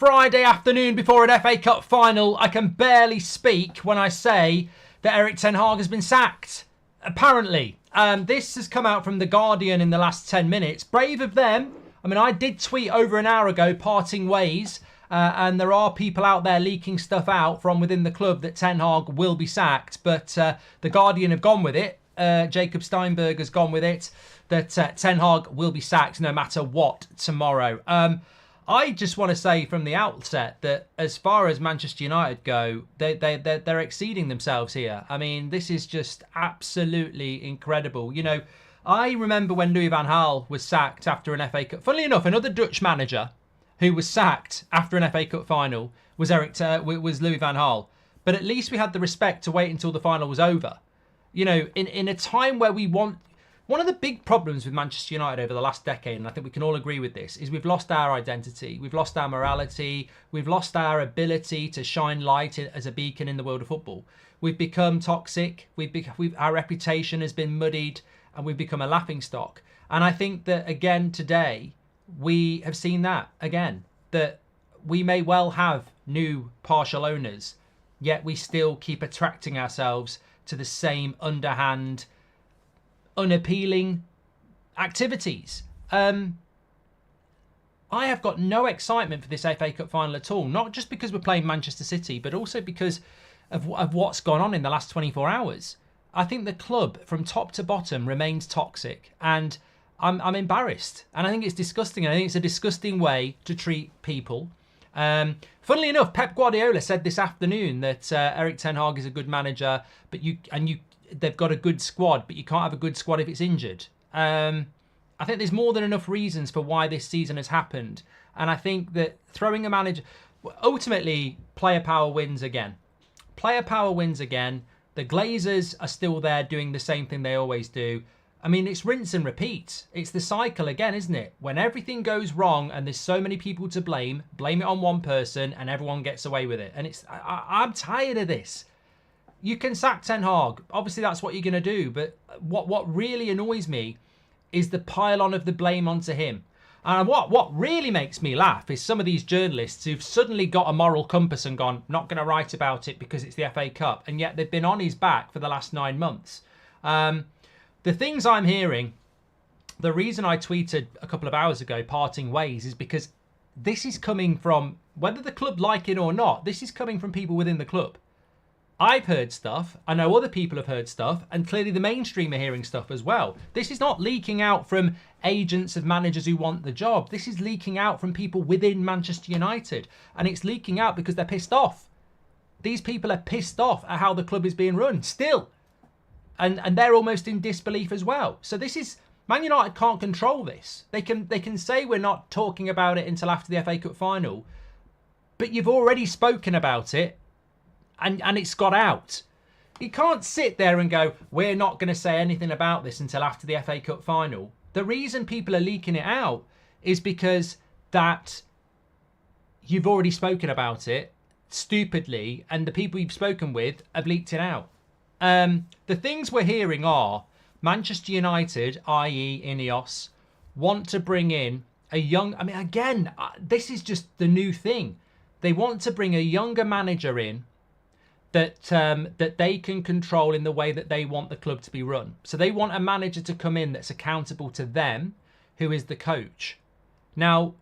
Friday afternoon before an FA Cup final. I can barely speak when I say that Erik Ten Hag has been sacked. Apparently. This has come out from The Guardian in the last 10 minutes. Brave of them. I mean, I did tweet over an hour ago, parting ways. And there are people out there leaking stuff out from within the club that Ten Hag will be sacked. But The Guardian have gone with it. Jacob Steinberg has gone with it. That Ten Hag will be sacked no matter what tomorrow. I just want to say from the outset that as far as Manchester United go, they're exceeding themselves here. I mean, this is just absolutely incredible. You know, I remember when Louis van Gaal was sacked after an FA Cup. Funnily enough, another Dutch manager who was sacked after an FA Cup final was Louis van Gaal. But at least we had the respect to wait until the final was over. You know, in a time where we want... One of the big problems with Manchester United over the last decade, and I think we can all agree with this, is we've lost our identity, we've lost our morality, we've lost our ability to shine light as a beacon in the world of football. We've become toxic, our reputation has been muddied, and we've become a laughingstock. And I think that, again, today, we have seen that again, that we may well have new partial owners, yet we still keep attracting ourselves to the same underhand, unappealing activities. I have got no excitement for this FA Cup final at all, not just because we're playing Manchester City, but also because of what's gone on in the last 24 hours. I think the club from top to bottom remains toxic, and I'm embarrassed, and I think it's disgusting. I think it's a disgusting way to treat people. Funnily enough, Pep Guardiola said this afternoon that Erik Ten Hag is a good manager, but they've got a good squad, but you can't have a good squad if it's injured. I think there's more than enough reasons for why this season has happened. And I think that throwing a manager... Ultimately, player power wins again. Player power wins again. The Glazers are still there doing the same thing they always do. I mean, it's rinse and repeat. It's the cycle again, isn't it? When everything goes wrong and there's so many people to blame it on one person and everyone gets away with it. And I'm tired of this. You can sack Ten Hag. Obviously, that's what you're going to do. But what really annoys me is the pile-on of the blame onto him. And what really makes me laugh is some of these journalists who've suddenly got a moral compass and gone, not going to write about it because it's the FA Cup. And yet they've been on his back for the last 9 months. The things I'm hearing, the reason I tweeted a couple of hours ago, parting ways, is because this is coming from, whether the club like it or not, this is coming from people within the club. I've heard stuff, I know other people have heard stuff, and clearly the mainstream are hearing stuff as well. This is not leaking out from agents of managers who want the job. This is leaking out from people within Manchester United, and it's leaking out because they're pissed off. These people are pissed off at how the club is being run still, and they're almost in disbelief as well. So this is... Man United can't control this. They can say we're not talking about it until after the FA Cup final, but you've already spoken about it. And it's got out. You can't sit there and go, we're not going to say anything about this until after the FA Cup final. The reason people are leaking it out is because that you've already spoken about it stupidly, and the people you've spoken with have leaked it out. The things we're hearing are Manchester United, i.e. Ineos, want to bring in a young... I mean, again, this is just the new thing. They want to bring a younger manager in that they can control in the way that they want the club to be run. So they want a manager to come in that's accountable to them, who is the coach. Now,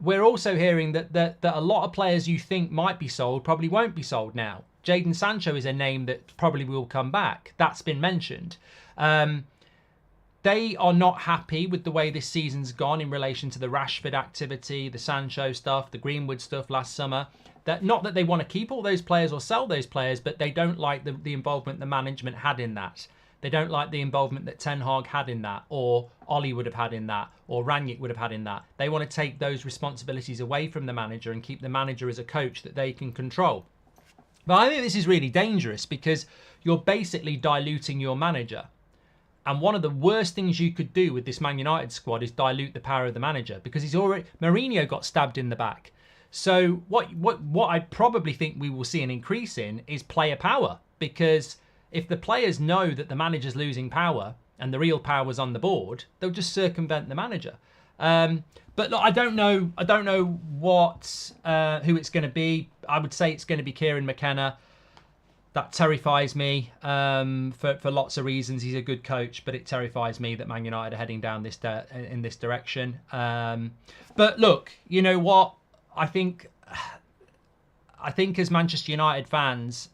we're also hearing that a lot of players you think might be sold probably won't be sold now. Jadon Sancho is a name that probably will come back. That's been mentioned. They are not happy with the way this season's gone in relation to the Rashford activity, the Sancho stuff, the Greenwood stuff last summer. Not that they want to keep all those players or sell those players, but they don't like the involvement the management had in that. They don't like the involvement that Ten Hag had in that, or Ollie would have had in that, or Rangnick would have had in that. They want to take those responsibilities away from the manager and keep the manager as a coach that they can control. But I think this is really dangerous because you're basically diluting your manager. And one of the worst things you could do with this Man United squad is dilute the power of the manager, because Mourinho got stabbed in the back. So what I probably think we will see an increase in is player power, because if the players know that the manager's losing power and the real power's on the board, they'll just circumvent the manager. But look, I don't know what who it's going to be. I would say it's going to be Kieran McKenna. That terrifies me for lots of reasons. He's a good coach, but it terrifies me that Man United are heading down in this direction. But look, you know what? I think as Manchester United fans,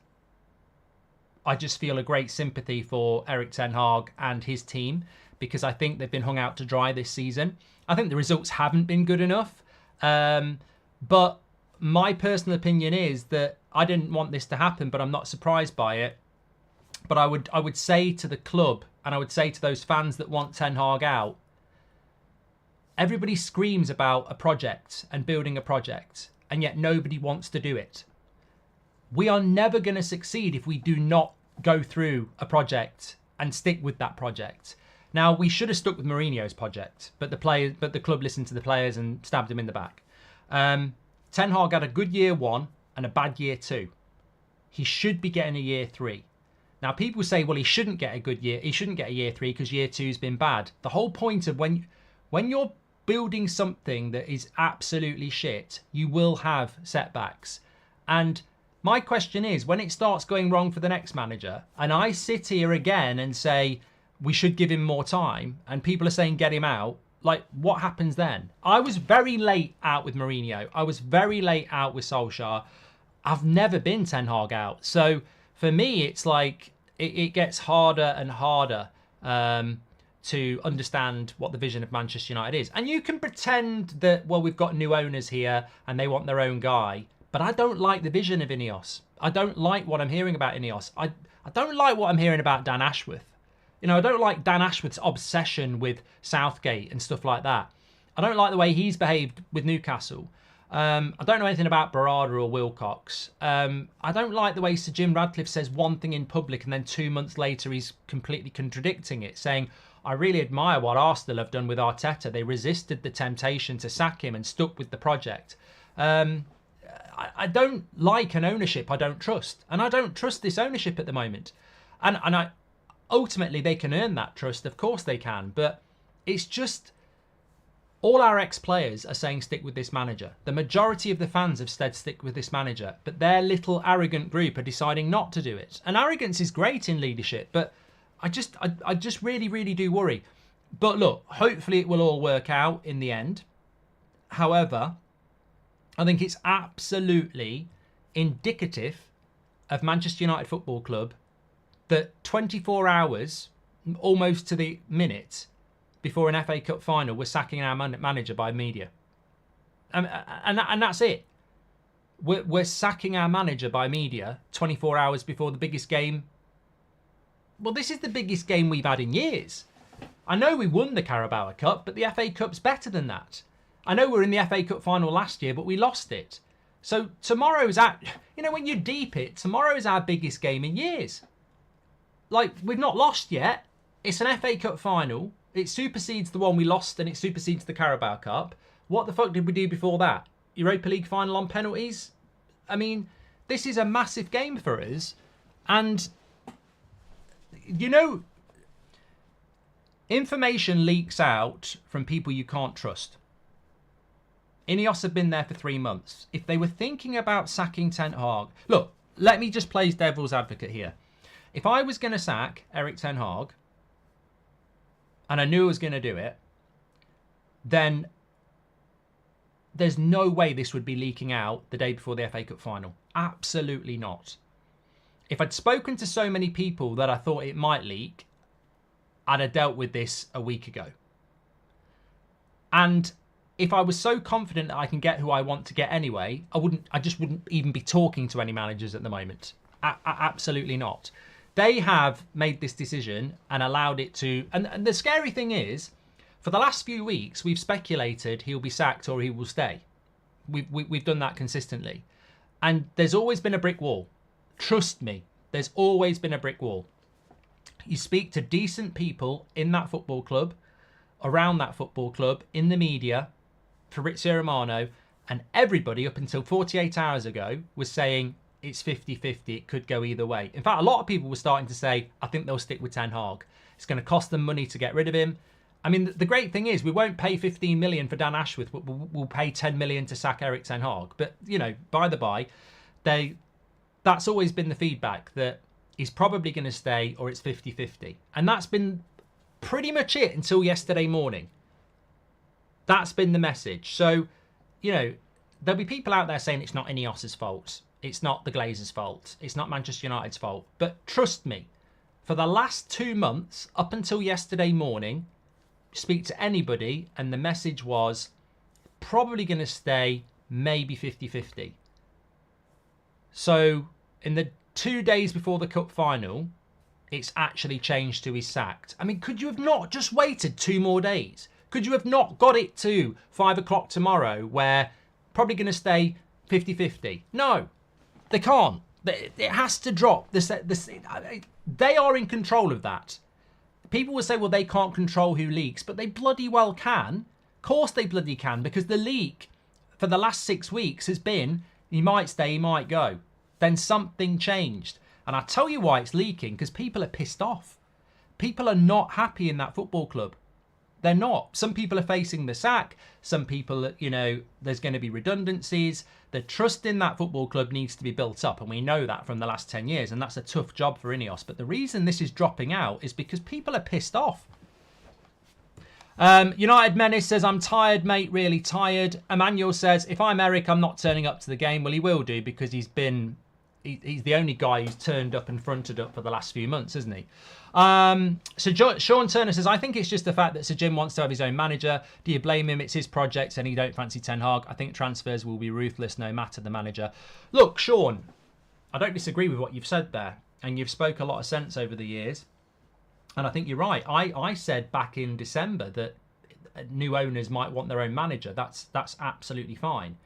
I just feel a great sympathy for Erik Ten Hag and his team, because I think they've been hung out to dry this season. I think the results haven't been good enough. But my personal opinion is that I didn't want this to happen, but I'm not surprised by it. But I would say to the club, and I would say to those fans that want Ten Hag out, everybody screams about a project and building a project, and yet nobody wants to do it. We are never going to succeed if we do not go through a project and stick with that project. Now, we should have stuck with Mourinho's project, but the club listened to the players and stabbed him in the back. Ten Hag had a good year 1 and a bad year 2. He should be getting a year 3. Now, people say, well, he shouldn't get a year 3 because year 2's been bad. The whole point of when you're building something that is absolutely shit, you will have setbacks. And my question is, when it starts going wrong for the next manager, and I sit here again and say we should give him more time, and people are saying get him out, like, what happens then? I was very late out with Mourinho. I was very late out with Solskjaer. I've never been Ten Hag out. So for me, it's like it gets harder and harder to understand what the vision of Manchester United is. And you can pretend that, well, we've got new owners here and they want their own guy. But I don't like the vision of Ineos. I don't like what I'm hearing about Ineos. I don't like what I'm hearing about Dan Ashworth. You know, I don't like Dan Ashworth's obsession with Southgate and stuff like that. I don't like the way he's behaved with Newcastle. I don't know anything about Barada or Wilcox. I don't like the way Sir Jim Radcliffe says one thing in public and then 2 months later he's completely contradicting it, saying, I really admire what Arsenal have done with Arteta. They resisted the temptation to sack him and stuck with the project. I don't like an ownership I don't trust. And I don't trust this ownership at the moment. And ultimately, they can earn that trust. Of course they can. But it's just, all our ex-players are saying stick with this manager. The majority of the fans have said stick with this manager. But their little arrogant group are deciding not to do it. And arrogance is great in leadership. But I just really, really do worry. But look, hopefully it will all work out in the end. However, I think it's absolutely indicative of Manchester United Football Club that 24 hours, almost to the minute, before an FA Cup final, we're sacking our manager by media. And that's it. We're sacking our manager by media 24 hours before the biggest game. Well, this is the biggest game we've had in years. I know we won the Carabao Cup, but the FA Cup's better than that. I know we're in the FA Cup final last year, but we lost it. So tomorrow's when you deep it, tomorrow's our biggest game in years. Like, we've not lost yet. It's an FA Cup final. It supersedes the one we lost and it supersedes the Carabao Cup. What the fuck did we do before that? Europa League final on penalties? I mean, this is a massive game for us. And, you know, information leaks out from people you can't trust. Ineos have been there for 3 months. If they were thinking about sacking Ten Hag... Look, let me just play devil's advocate here. If I was going to sack Erik Ten Hag, and I knew I was going to do it, then there's no way this would be leaking out the day before the FA Cup final. Absolutely not. If I'd spoken to so many people that I thought it might leak, I'd have dealt with this a week ago. And if I was so confident that I can get who I want to get anyway, I just wouldn't even be talking to any managers at the moment. Absolutely not. They have made this decision and allowed it to... And the scary thing is, for the last few weeks, we've speculated he'll be sacked or he will stay. We've done that consistently. And there's always been a brick wall. Trust me, there's always been a brick wall. You speak to decent people in that football club, around that football club, in the media, Fabrizio Romano, and everybody up until 48 hours ago was saying it's 50-50, it could go either way. In fact, a lot of people were starting to say, I think they'll stick with Ten Hag. It's going to cost them money to get rid of him. I mean, the great thing is we won't pay 15 million for Dan Ashworth, but we'll pay 10 million to sack Erik Ten Hag. But, you know, by the by, that's always been the feedback, that he's probably going to stay or it's 50-50. And that's been pretty much it until yesterday morning. That's been the message. So, you know, there'll be people out there saying it's not Ineos's fault. It's not the Glazers' fault. It's not Manchester United's fault. But trust me, for the last 2 months, up until yesterday morning, speak to anybody and the message was probably going to stay, maybe 50-50. So in the 2 days before the cup final, it's actually changed to he's sacked. I mean, could you have not just waited 2 more days? Could you have not got it to 5 o'clock tomorrow where probably going to stay 50-50? No, they can't. It has to drop. They are in control of that. People will say, well, they can't control who leaks, but they bloody well can. Of course they bloody can, because the leak for the last 6 weeks has been, he might stay, he might go. Then something changed. And I tell you why it's leaking, because people are pissed off. People are not happy in that football club. They're not. Some people are facing the sack. Some people, you know, there's going to be redundancies. The trust in that football club needs to be built up. And we know that from the last 10 years. And that's a tough job for Ineos. But the reason this is dropping out is because people are pissed off. United Menace says, I'm tired, mate, really tired. Emmanuel says, if I'm Eric, I'm not turning up to the game. Well, he will do, because he's the only guy who's turned up and fronted up for the last few months, isn't he? So Sean Turner says, I think it's just the fact that Sir Jim wants to have his own manager. Do you blame him? It's his project and he don't fancy Ten Hag. I think transfers will be ruthless no matter the manager. Look, Sean, I don't disagree with what you've said there. And you've spoke a lot of sense over the years. And I think you're right. I said back in December that new owners might want their own manager. That's absolutely fine.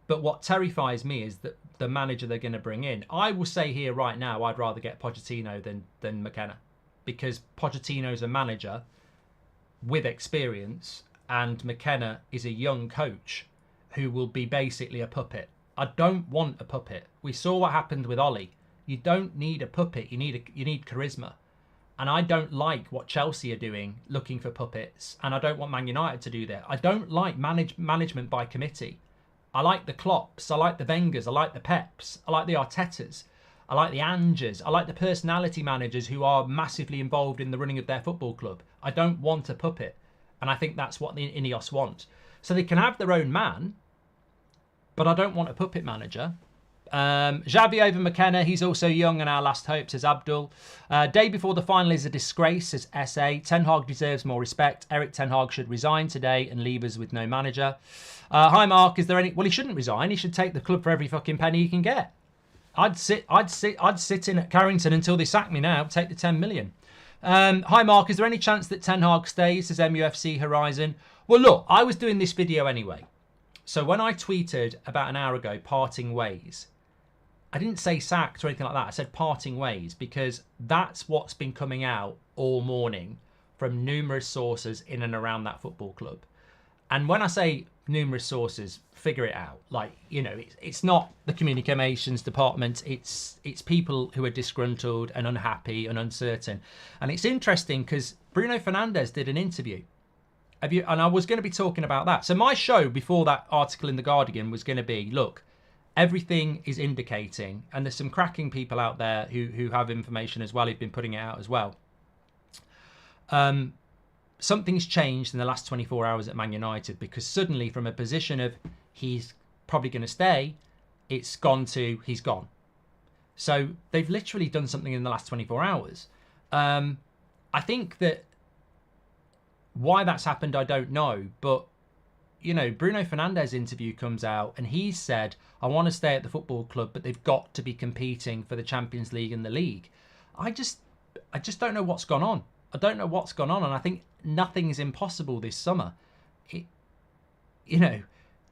But what terrifies me is that the manager they're going to bring in. I will say here right now, I'd rather get Pochettino than McKenna, because Pochettino's a manager with experience and McKenna is a young coach who will be basically a puppet. I don't want a puppet. We saw what happened with Ollie. You don't need a puppet. You need charisma. And I don't like what Chelsea are doing, looking for puppets. And I don't want Man United to do that. I don't like management by committee. I like the Klopps, I like the Wengers, I like the Peps, I like the Artetas, I like the Angers, I like the personality managers who are massively involved in the running of their football club. I don't want a puppet. And I think that's what the Ineos want. So they can have their own man, but I don't want a puppet manager. Xavi over McKenna, he's also young and our last hope, says Abdul. Day before the final is a disgrace, says SA. Ten Hag deserves more respect. Erik Ten Hag should resign today and leave us with no manager. Hi Mark, is there any... Well, he shouldn't resign. He should take the club for every fucking penny he can get. I'd sit in at Carrington until they sack me now. Take the 10 million. Hi Mark, is there any chance that Ten Hag stays, says MUFC Horizon? Well, look, I was doing this video anyway. So when I tweeted about an hour ago, parting ways, I didn't say sacked or anything like that. I said parting ways, because that's what's been coming out all morning from numerous sources in and around that football club. And when I say numerous sources, figure it out. Like, you know, it's not the communications department. It's people who are disgruntled and unhappy and uncertain. And it's interesting because Bruno Fernandes did an interview. And I was going to be talking about that. So my show before that article in The Guardian was going to be, look, everything is indicating, and there's some cracking people out there who have information as well, who've been putting it out as well. Something's changed in the last 24 hours at Man United, because suddenly from a position of he's probably going to stay, it's gone to he's gone. So they've literally done something in the last 24 hours. I think that why that's happened, I don't know. But, you know, Bruno Fernandes' interview comes out and he said, I want to stay at the football club, but they've got to be competing for the Champions League and the league. I just don't know what's gone on. I don't know what's gone on. And I think nothing is impossible this summer. You know,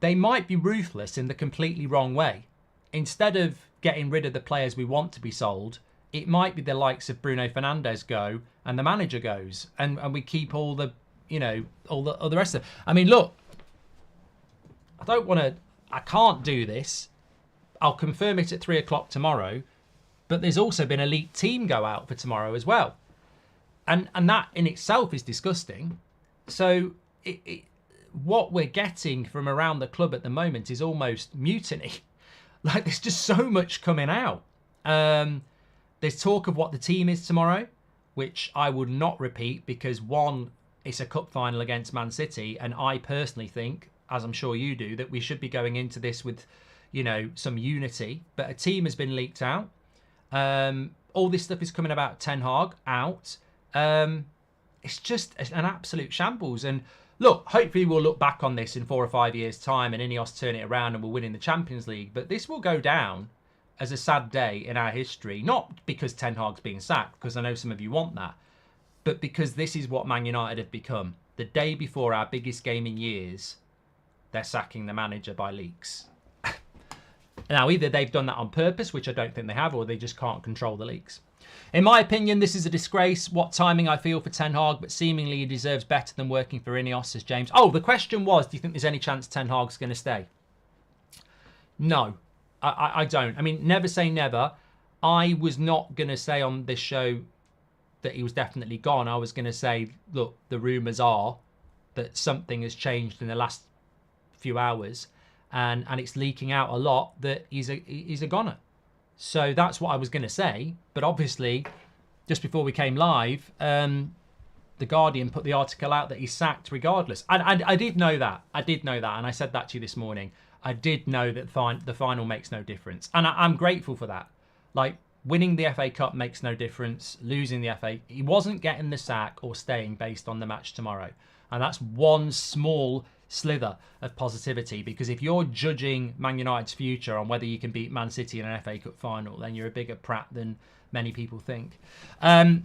they might be ruthless in the completely wrong way. Instead of getting rid of the players we want to be sold, it might be the likes of Bruno Fernandes go and the manager goes, and we keep all the, you know, all the rest of it. I mean, look, I can't do this. I'll confirm it at 3 o'clock tomorrow, but there's also been a leaked team go out for tomorrow as well. And that in itself is disgusting. So what we're getting from around the club at the moment is almost mutiny. Like, there's just so much coming out. There's talk of what the team is tomorrow, which I would not repeat because, one, it's a cup final against Man City, and I personally think, as I'm sure you do, that we should be going into this with, some unity. But a team has been leaked out. All this stuff is coming about Ten Hag out. It's just an absolute shambles. And look, hopefully we'll look back on this in 4 or 5 years' time and Ineos turn it around and we're winning the Champions League. But this will go down as a sad day in our history, not because Ten Hag's being sacked, because I know some of you want that, but because this is what Man United have become. The day before our biggest game in years, they're sacking the manager by leaks. Now, either they've done that on purpose, which I don't think they have, or they just can't control the leaks. In my opinion, this is a disgrace. What timing I feel for Ten Hag, but seemingly he deserves better than working for Ineos, says James. Oh, the question was, do you think there's any chance Ten Hag's going to stay? No, I don't. I mean, never say never. I was not going to say on this show that he was definitely gone. I was going to say, look, the rumours are that something has changed in the last few hours, and it's leaking out a lot that he's a goner. So that's what I was going to say. But obviously, just before we came live, The Guardian put the article out that he's sacked regardless. And I did know that. I did know that. And I said that to you this morning. I did know that the final makes no difference. And I'm grateful for that. Like, winning the FA Cup makes no difference. Losing the FA... He wasn't getting the sack or staying based on the match tomorrow. And that's one small slither of positivity, because if you're judging Man United's future on whether you can beat Man City in an FA Cup final, then you're a bigger prat than many people think. To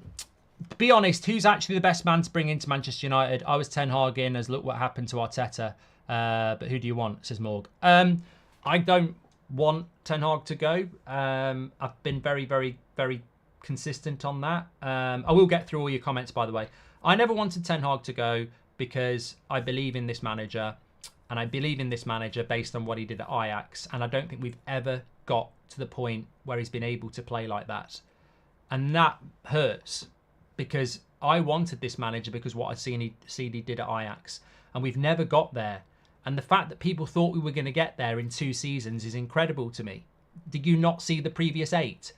be honest, who's actually the best man to bring into Manchester United? I was Ten Hag in, as look what happened to Arteta. But who do you want, says Morg. I don't want Ten Hag to go. I've been very, very, very consistent on that. I will get through all your comments, by the way. I never wanted Ten Hag to go because I believe in this manager, and I believe in this manager based on what he did at Ajax, and I don't think we've ever got to the point where he's been able to play like that. And that hurts, because I wanted this manager because what I'd seen he did at Ajax, and we've never got there. And the fact that people thought we were going to get there in 2 seasons is incredible to me. Did you not see the previous 8?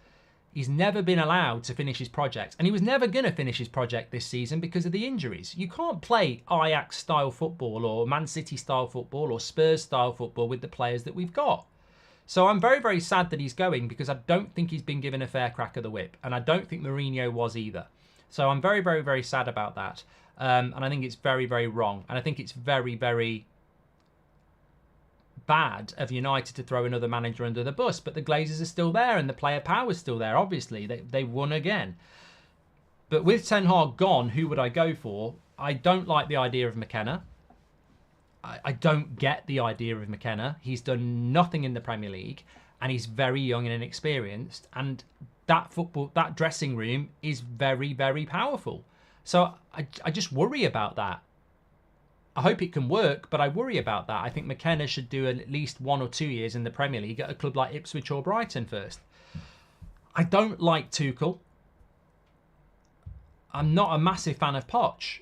He's never been allowed to finish his project. And he was never going to finish his project this season because of the injuries. You can't play Ajax-style football or Man City-style football or Spurs-style football with the players that we've got. So I'm very, very sad that he's going, because I don't think he's been given a fair crack of the whip. And I don't think Mourinho was either. So I'm very, very, very sad about that. And I think it's very, very wrong. And I think it's very, very bad of United to throw another manager under the bus, but the Glazers are still there and the player power is still there. Obviously, they won again. But with Ten Hag gone, who would I go for? I don't like the idea of McKenna. I don't get the idea of McKenna. He's done nothing in the Premier League, and he's very young and inexperienced. And that dressing room is very, very powerful. So I just worry about that. I hope it can work, but I worry about that. I think McKenna should do at least 1 or 2 years in the Premier League at a club like Ipswich or Brighton first. I don't like Tuchel. I'm not a massive fan of Poch.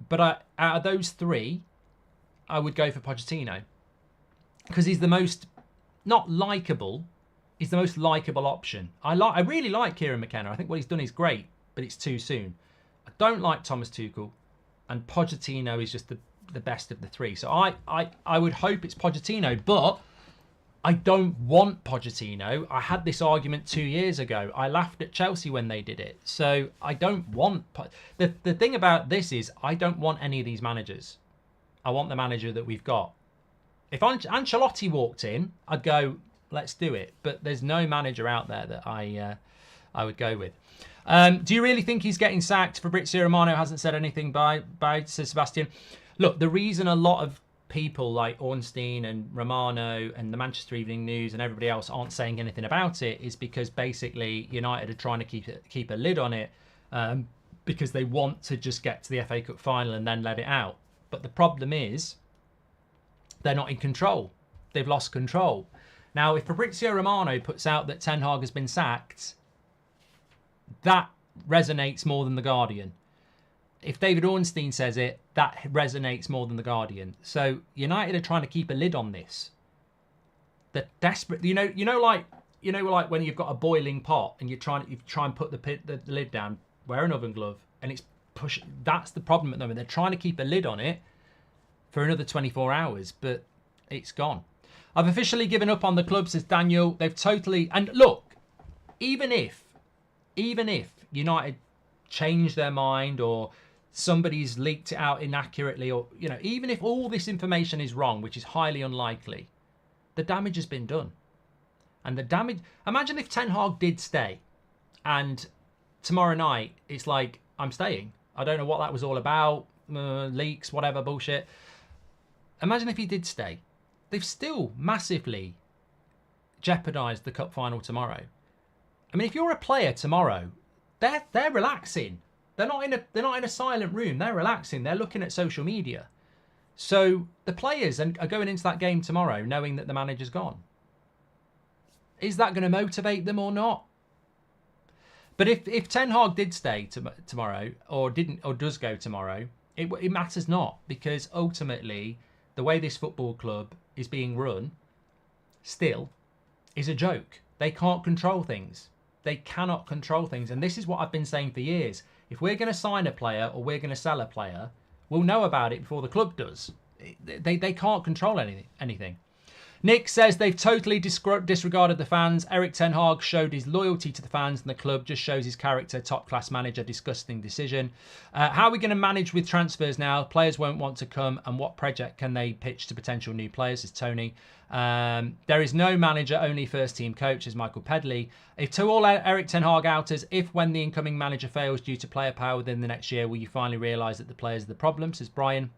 But out of those 3, I would go for Pochettino. Because he's the most, not likeable, he's the most likeable option. I really like Kieran McKenna. I think what he's done is great, but it's too soon. I don't like Thomas Tuchel. And Pochettino is just the best of the 3. So I would hope it's Pochettino, but I don't want Pochettino. I had this argument 2 years ago. I laughed at Chelsea when they did it. So I don't want... The thing about this is I don't want any of these managers. I want the manager that we've got. If Ancelotti walked in, I'd go, let's do it. But there's no manager out there that I would go with. Do you really think he's getting sacked? Fabrizio Romano hasn't said anything by says Sebastian. Look, the reason a lot of people like Ornstein and Romano and the Manchester Evening News and everybody else aren't saying anything about it is because basically United are trying to keep a lid on it because they want to just get to the FA Cup final and then let it out. But the problem is they're not in control. They've lost control. Now, if Fabrizio Romano puts out that Ten Hag has been sacked, that resonates more than The Guardian. If David Ornstein says it, that resonates more than The Guardian. So United are trying to keep a lid on this. They're desperate. Like when you've got a boiling pot and you try and put the lid down, wear an oven glove, and it's push. That's the problem at the moment. They're trying to keep a lid on it for another 24 hours, but it's gone. I've officially given up on the club, says Daniel. They've totally... And look, even if United change their mind or somebody's leaked it out inaccurately, or, even if all this information is wrong, which is highly unlikely, the damage has been done. And the damage... Imagine if Ten Hag did stay and tomorrow night it's like, I'm staying. I don't know what that was all about. Leaks, whatever, bullshit. Imagine if he did stay. They've still massively jeopardised the cup final tomorrow. I mean, if you're a player tomorrow, they're relaxing. They're not in a silent room. They're relaxing. They're looking at social media. So the players are going into that game tomorrow knowing that the manager's gone. Is that going to motivate them or not? But if Ten Hag did stay tomorrow or does go tomorrow, it matters not, because ultimately the way this football club is being run still is a joke. They can't control things. They cannot control things. And this is what I've been saying for years. If we're going to sign a player or we're going to sell a player, we'll know about it before the club does. They can't control anything. Nick says they've totally disregarded the fans. Erik Ten Hag showed his loyalty to the fans, and the club just shows his character. Top-class manager, disgusting decision. How are we going to manage with transfers now? Players won't want to come, and what project can they pitch to potential new players, says Tony. There is no manager, only first-team coach, says Michael Pedley. To all Erik Ten Hag outers, if when the incoming manager fails due to player power within the next year, will you finally realise that the players are the problem, says Brian.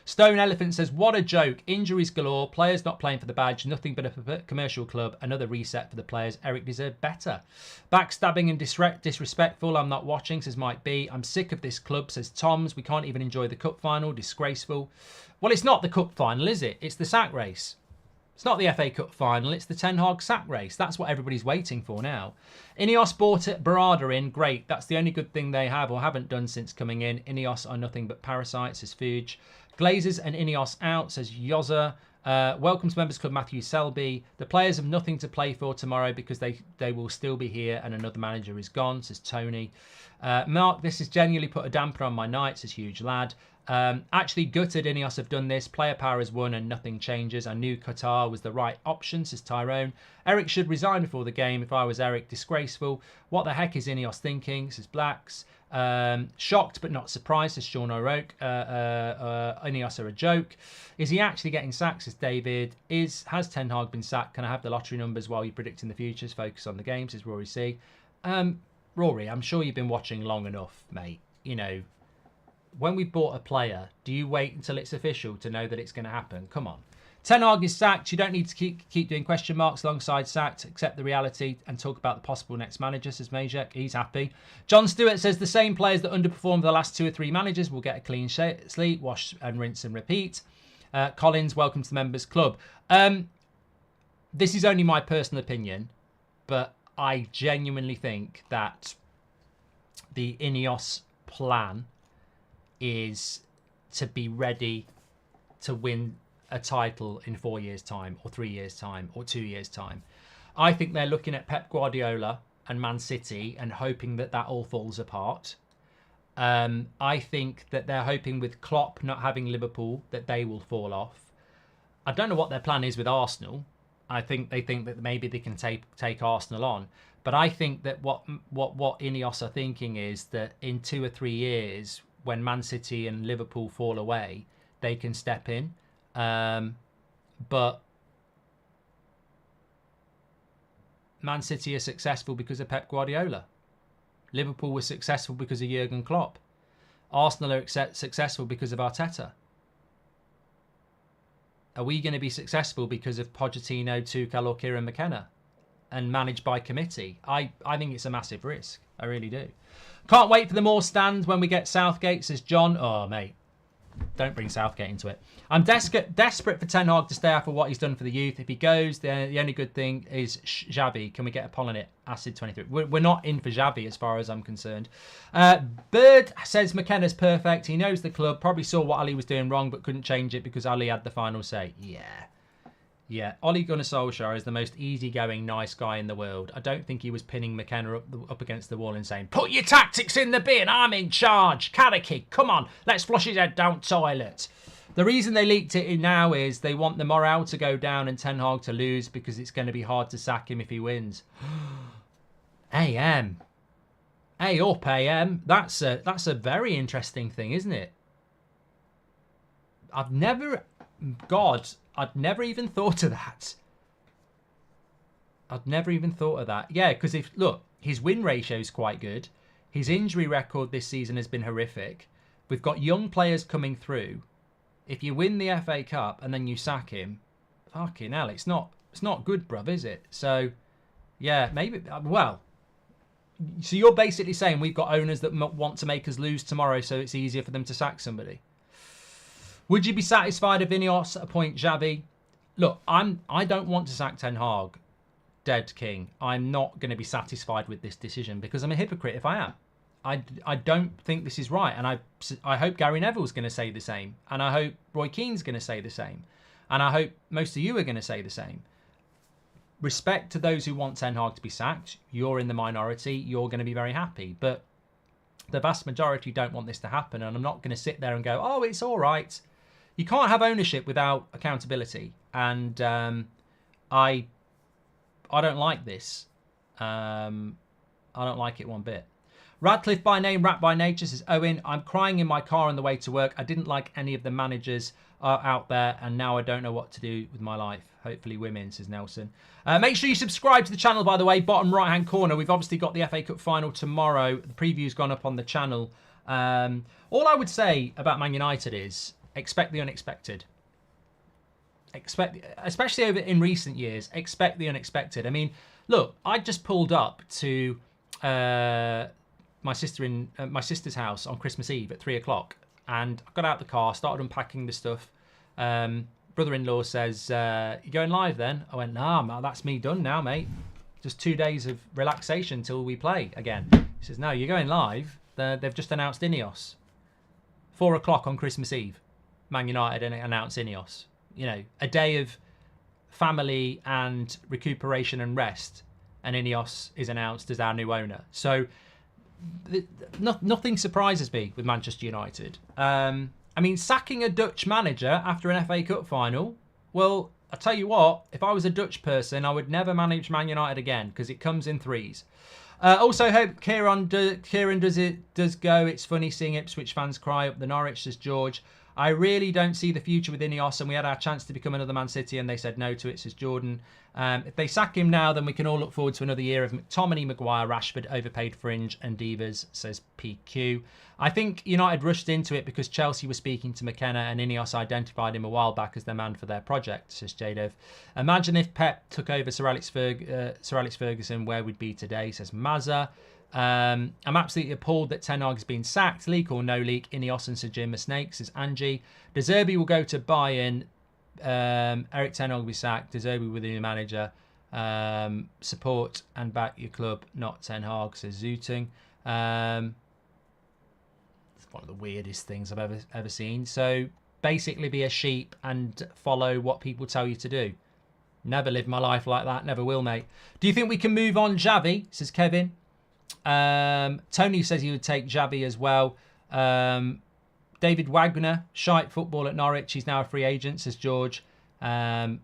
Stone Elephant says, what a joke. Injuries galore. Players not playing for the badge. Nothing but a commercial club. Another reset for the players. Eric deserved better. Backstabbing and disrespectful. I'm not watching, says Mike B. I'm sick of this club, says Toms. We can't even enjoy the cup final. Disgraceful. Well, it's not the cup final, is it? It's the sack race. It's not the FA Cup final. It's the Ten Hag sack race. That's what everybody's waiting for now. Ineos bought Barada in. Great. That's the only good thing they have or haven't done since coming in. Ineos are nothing but parasites, says Fuge. Glazers and Ineos out, says Yoza. Welcome to Members Club, Matthew Selby. The players have nothing to play for tomorrow because they will still be here and another manager is gone, says Tony. Mark, this has genuinely put a damper on my night, says Huge Lad. Actually gutted Ineos have done this. Player power has won and nothing changes. I knew Qatar was the right option, says Tyrone. Eric should resign before the game. If I was Eric, disgraceful. What the heck is Ineos thinking, says Blacks. Shocked but not surprised, says Sean O'Rourke. Ineos are a joke. Is he actually getting sacked, says David. Has Ten Hag been sacked? Can I have the lottery numbers while you're predicting the futures? Focus on the game, says Rory C. Rory, I'm sure you've been watching long enough, mate. When we bought a player, do you wait until it's official to know that it's going to happen? Come on. Ten Hag is sacked. You don't need to keep doing question marks alongside sacked. Accept the reality and talk about the possible next manager, says Majek. He's happy. John Stewart says the same players that underperformed the last 2 or 3 managers will get a clean slate, wash and rinse and repeat. Collins, welcome to the Members Club. This is only my personal opinion, but I genuinely think that the Ineos plan is to be ready to win a title in 4 years' time or 3 years' time or 2 years' time. I think they're looking at Pep Guardiola and Man City and hoping that all falls apart. I think that they're hoping with Klopp not having Liverpool that they will fall off. I don't know what their plan is with Arsenal. I think they think that maybe they can take Arsenal on. But I think that what Ineos are thinking is that in 2 or 3 years, when Man City and Liverpool fall away, they can step in. But Man City are successful because of Pep Guardiola. Liverpool was successful because of Jurgen Klopp. Arsenal are successful because of Arteta. Are we going to be successful because of Pochettino, Tuchel or Kieran McKenna and managed by committee? I think it's a massive risk. I really do. Can't wait for the more stand when we get Southgate, says John. Oh, mate. Don't bring Southgate into it. I'm desperate for Ten Hag to stay after what he's done for the youth. If he goes, the only good thing is Xavi. Can we get a poll on it? Acid 23. We're not in for Xavi as far as I'm concerned. Bird says McKenna's perfect. He knows the club. Probably saw what Ali was doing wrong, but couldn't change it because Ali had the final say. Yeah. Ole Gunnar Solskjaer is the most easygoing, nice guy in the world. I don't think he was pinning McKenna up against the wall and saying, "Put your tactics in the bin. I'm in charge. Carricky, come on, let's flush his head down toilet." The reason they leaked it in now is they want the morale to go down and Ten Hag to lose because it's going to be hard to sack him if he wins. AM. Hey up, AM. That's a very interesting thing, isn't it? I'd never even thought of that. Yeah, because his win ratio is quite good. His injury record this season has been horrific. We've got young players coming through. If you win the FA Cup and then you sack him, fucking hell, it's not good, bruv, is it? So, yeah, maybe. Well, so you're basically saying we've got owners that want to make us lose tomorrow, so it's easier for them to sack somebody. Would you be satisfied if Ineos appoint Xavi? Look, I don't want to sack Ten Hag, dead king. I'm not going to be satisfied with this decision because I'm a hypocrite if I am. I don't think this is right, and I hope Gary Neville's going to say the same, and I hope Roy Keane's going to say the same, and I hope most of you are going to say the same. Respect to those who want Ten Hag to be sacked. You're in the minority. You're going to be very happy, but the vast majority don't want this to happen, and I'm not going to sit there and go, "Oh, it's all right." You can't have ownership without accountability, and I don't like this. I don't like it one bit. Radcliffe by name, Rat by nature says, "Owen, I'm crying in my car on the way to work. I didn't like any of the managers out there, and now I don't know what to do with my life. Hopefully women," says Nelson. Make sure you subscribe to the channel, by the way. Bottom right-hand corner, we've obviously got the FA Cup final tomorrow. The preview's gone up on the channel. All I would say about Man United is, expect the unexpected. Especially over in recent years, expect the unexpected. I mean, look, I just pulled up to my sister's house on Christmas Eve at 3 o'clock, and I got out the car, started unpacking the stuff. Brother-in-law says, "You going live then?" I went, "Nah, that's me done now, mate. Just 2 days of relaxation till we play again." He says, "No, you're going live. They've just announced Ineos. 4 o'clock on Christmas Eve. Man United announced Ineos. You know, a day of family and recuperation and rest, and Ineos is announced as our new owner." So nothing surprises me with Manchester United. I mean, sacking a Dutch manager after an FA Cup final, well, I tell you what, if I was a Dutch person, I would never manage Man United again because it comes in threes. Also, hope Kieran does go. It's funny seeing Ipswich fans cry up the Norwich, says George. "I really don't see the future with Ineos, and we had our chance to become another Man City and they said no to it," says Jordan. "If they sack him now, then we can all look forward to another year of McTominay, Maguire, Rashford, overpaid fringe and divas," says PQ. "I think United rushed into it because Chelsea was speaking to McKenna and Ineos identified him a while back as their man for their project," says Jadev. "Imagine if Pep took over Sir Alex Ferguson, where we'd be today," says Mazza. "I'm absolutely appalled that Ten Hag has been sacked. Leak or no leak, Ineos and Sir Jim are snakes," says Angie. "De Zerbi will go to Bayern. Eric Ten Hag will be sacked. De Zerbi with the new manager. Support and back your club, not Ten Hag," says Zooting. It's one of the weirdest things I've ever seen. So basically be a sheep and follow what people tell you to do. Never live my life like that. Never will, mate. "Do you think we can move on Xavi?" says Kevin. Tony says he would take Xavi as well. David Wagner, shite football at Norwich. He's now a free agent, says George. Ineos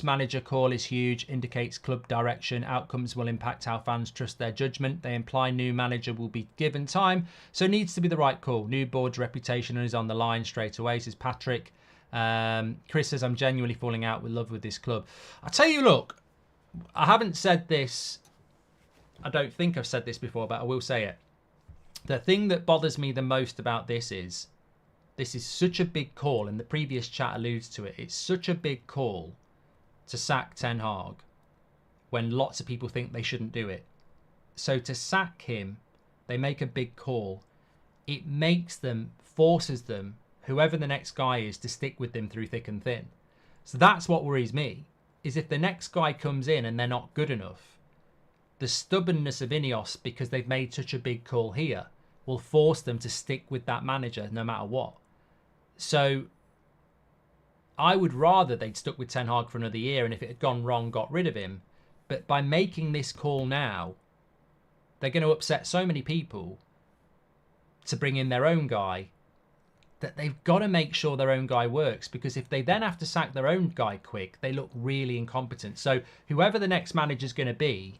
manager call is huge, indicates club direction. Outcomes will impact how fans trust their judgment. They imply new manager will be given time, so needs to be the right call. New board's reputation is on the line straight away, says Patrick. Chris says, "I'm genuinely falling out with love with this club." I tell you, look, I haven't said this. I don't think I've said this before, but I will say it. The thing that bothers me the most about this is such a big call, and the previous chat alludes to it. It's such a big call to sack Ten Hag when lots of people think they shouldn't do it. So to sack him, they make a big call. it makes them, forces them, whoever the next guy is, to stick with them through thick and thin. So that's what worries me, is if the next guy comes in and they're not good enough, the stubbornness of Ineos, because they've made such a big call here, will force them to stick with that manager no matter what. So I would rather they'd stuck with Ten Hag for another year, and if it had gone wrong, got rid of him. But by making this call now, they're going to upset so many people to bring in their own guy that they've got to make sure their own guy works, because if they then have to sack their own guy quick, they look really incompetent. So whoever the next manager's going to be,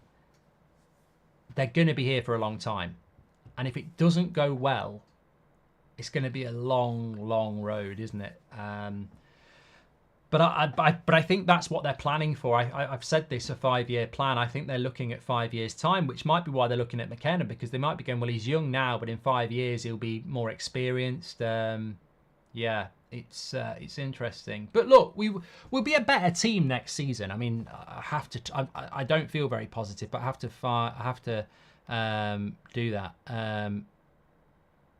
they're going to be here for a long time. And if it doesn't go well, it's going to be a long, long road, isn't it? But I think that's what they're planning for. I've said this, a 5-year plan. I think they're looking at 5 years' time, which might be why they're looking at McKenna, because they might be going, well, he's young now, but in 5 years he'll be more experienced. Yeah, it's interesting. But look, we'll be a better team next season. I mean, I don't feel very positive, but I have to do that.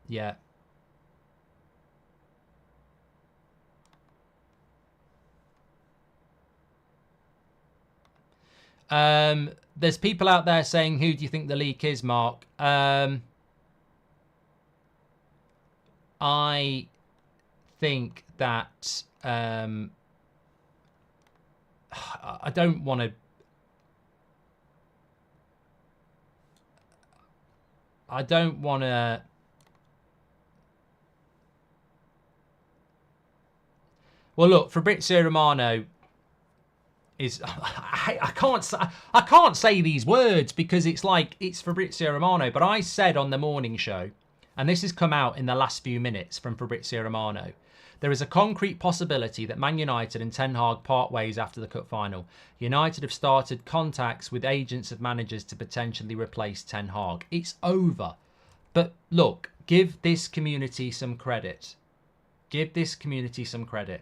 Yeah. There's people out there saying, who do you think the leak is, Mark? I think that I don't want to. I don't want to. Well, look, Fabrizio Romano is I can't say these words because it's like it's Fabrizio Romano, but I said on the morning show, and this has come out in the last few minutes from Fabrizio Romano, there is a concrete possibility that Man United and Ten Hag part ways after the cup final. United have started contacts with agents of managers to potentially replace Ten Hag. It's over. But look, give this community some credit. Give this community some credit.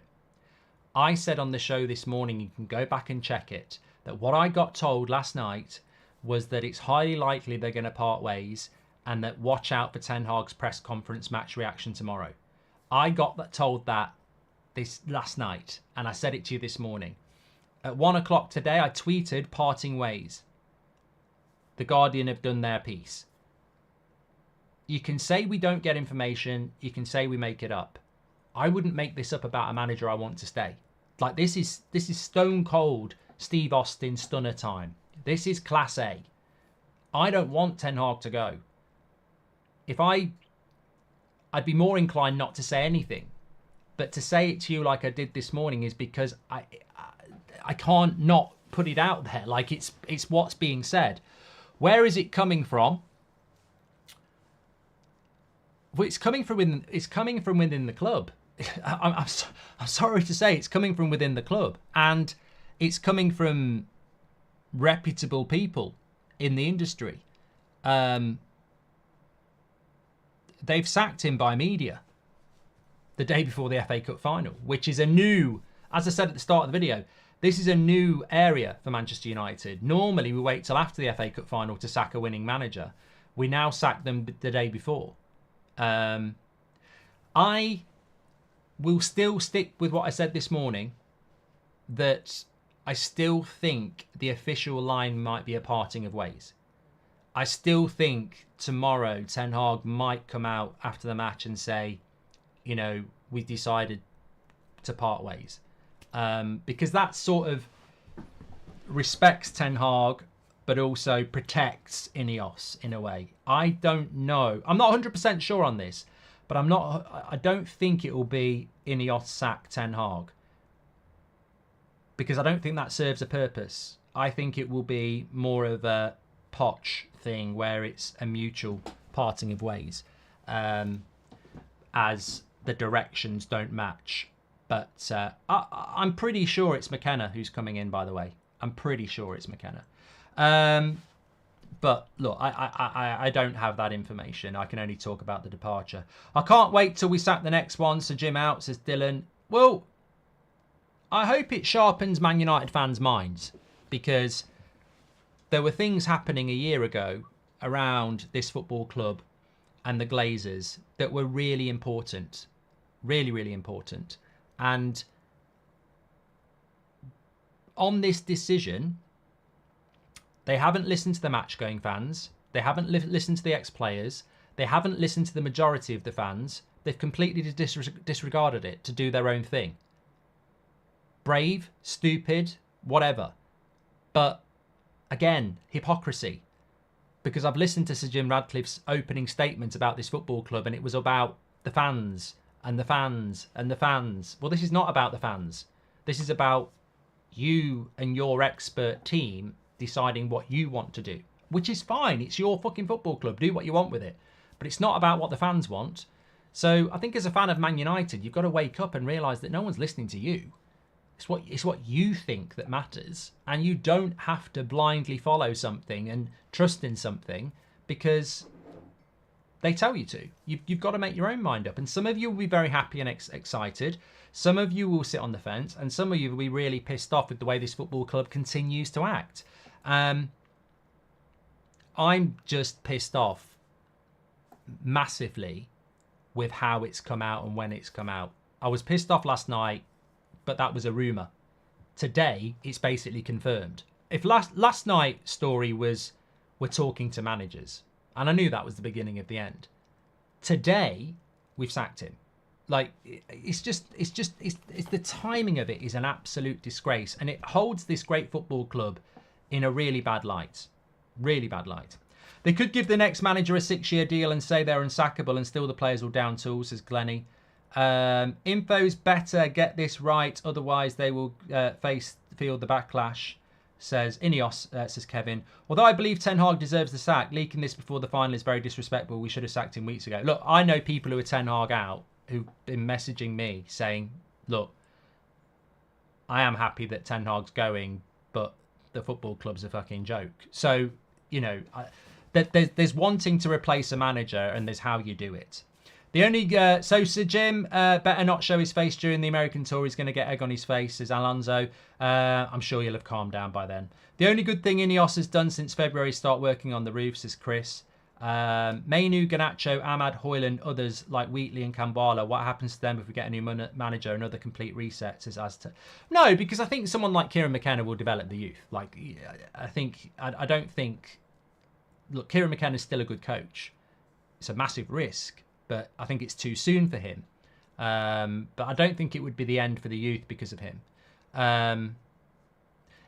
I said on the show this morning, you can go back and check it, that what I got told last night was that it's highly likely they're going to part ways, and that watch out for Ten Hag's press conference match reaction tomorrow. I got told that this last night, and I said it to you this morning. At 1 o'clock today, I tweeted parting ways. The Guardian have done their piece. You can say we don't get information. You can say we make it up. I wouldn't make this up about a manager I want to stay. Like, this is stone cold Steve Austin stunner time. This is class A. I don't want Ten Hag to go. If I'd be more inclined not to say anything, but to say it to you like I did this morning is because I can't not put it out there. Like, it's what's being said. Where is it coming from? Well, it's coming from within the club. I'm sorry to say, it's coming from within the club, and it's coming from reputable people in the industry. They've sacked him by media the day before the FA Cup final, which is a new, as I said at the start of the video, this is a new area for Manchester United. Normally, we wait till after the FA Cup final to sack a winning manager. We now sack them the day before. I will still stick with what I said this morning, that I still think the official line might be a parting of ways. I still think tomorrow Ten Hag might come out after the match and say, you know, we've decided to part ways. Because that sort of respects Ten Hag, but also protects Ineos in a way. I don't know. I'm not 100% sure on this, but I don't think it will be Ineos sack Ten Hag, because I don't think that serves a purpose. I think it will be more of a Poch thing where it's a mutual parting of ways, as the directions don't match. But I'm pretty sure it's McKenna who's coming in, by the way. I'm pretty sure it's McKenna. But look, I don't have that information. I can only talk about the departure. I can't wait till we sack the next one. So Jim out, says Dylan. Well, I hope it sharpens Man United fans' minds, because there were things happening a year ago around this football club and the Glazers that were really important. Really, really important. And on this decision, they haven't listened to the match-going fans. They haven't listened to the ex-players. They haven't listened to the majority of the fans. They've completely disregarded it to do their own thing. Brave, stupid, whatever. But, again, hypocrisy. Because I've listened to Sir Jim Radcliffe's opening statement about this football club, and it was about the fans, and the fans, and the fans. Well, this is not about the fans. This is about you and your expert team deciding what you want to do. Which is fine. It's your fucking football club. Do what you want with it. But it's not about what the fans want. So I think as a fan of Man United, you've got to wake up and realise that no one's listening to you. It's what you think that matters. And you don't have to blindly follow something and trust in something because they tell you to. You've got to make your own mind up. And some of you will be very happy and excited. Some of you will sit on the fence. And some of you will be really pissed off with the way this football club continues to act. I'm just pissed off massively with how it's come out and when it's come out. I was pissed off last night, but that was a rumour. Today, it's basically confirmed. If last night's story was we're talking to managers, and I knew that was the beginning of the end. Today, we've sacked him. Like, it's the timing of it is an absolute disgrace, and it holds this great football club in a really bad light. Really bad light. They could give the next manager a 6-year deal and say they're unsackable and still the players will down tools, says Glennie. Info's better, get this right, otherwise they will feel the backlash, says Ineos, says Kevin. Although I believe Ten Hag deserves the sack, leaking this before the final is very disrespectful. We should have sacked him weeks ago. Look, I know people who are Ten Hag out who've been messaging me saying, look, I am happy that Ten Hag's going, but the football club's a fucking joke. So, you know, there's wanting to replace a manager and there's how you do it. The only so Sir Jim better not show his face during the American tour. He's going to get egg on his face, says Alonso. I'm sure you'll have calmed down by then. The only good thing Ineos has done since February is start working on the roof, says Chris. Mainu, Garnacho, Ahmad, Hoyland, others like Wheatley and Kambala. What happens to them if we get a new manager? Another complete reset, says Azta. No, because I think someone like Kieran McKenna will develop the youth. Like, I don't think. Look, Kieran McKenna's still a good coach. It's a massive risk, but I think it's too soon for him. But I don't think it would be the end for the youth because of him.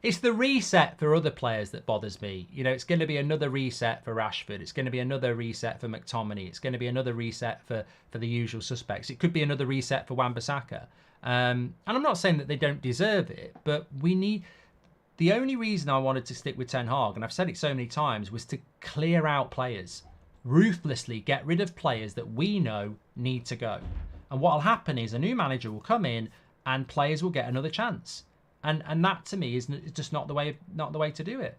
It's the reset for other players that bothers me. You know, it's going to be another reset for Rashford. It's going to be another reset for McTominay. It's going to be another reset for the usual suspects. It could be another reset for Wan-Bissaka. And I'm not saying that they don't deserve it, but we need... The only reason I wanted to stick with Ten Hag, and I've said it so many times, was to clear out players. Ruthlessly get rid of players that we know need to go. And what will happen is a new manager will come in and players will get another chance. And that to me is just not the way to do it.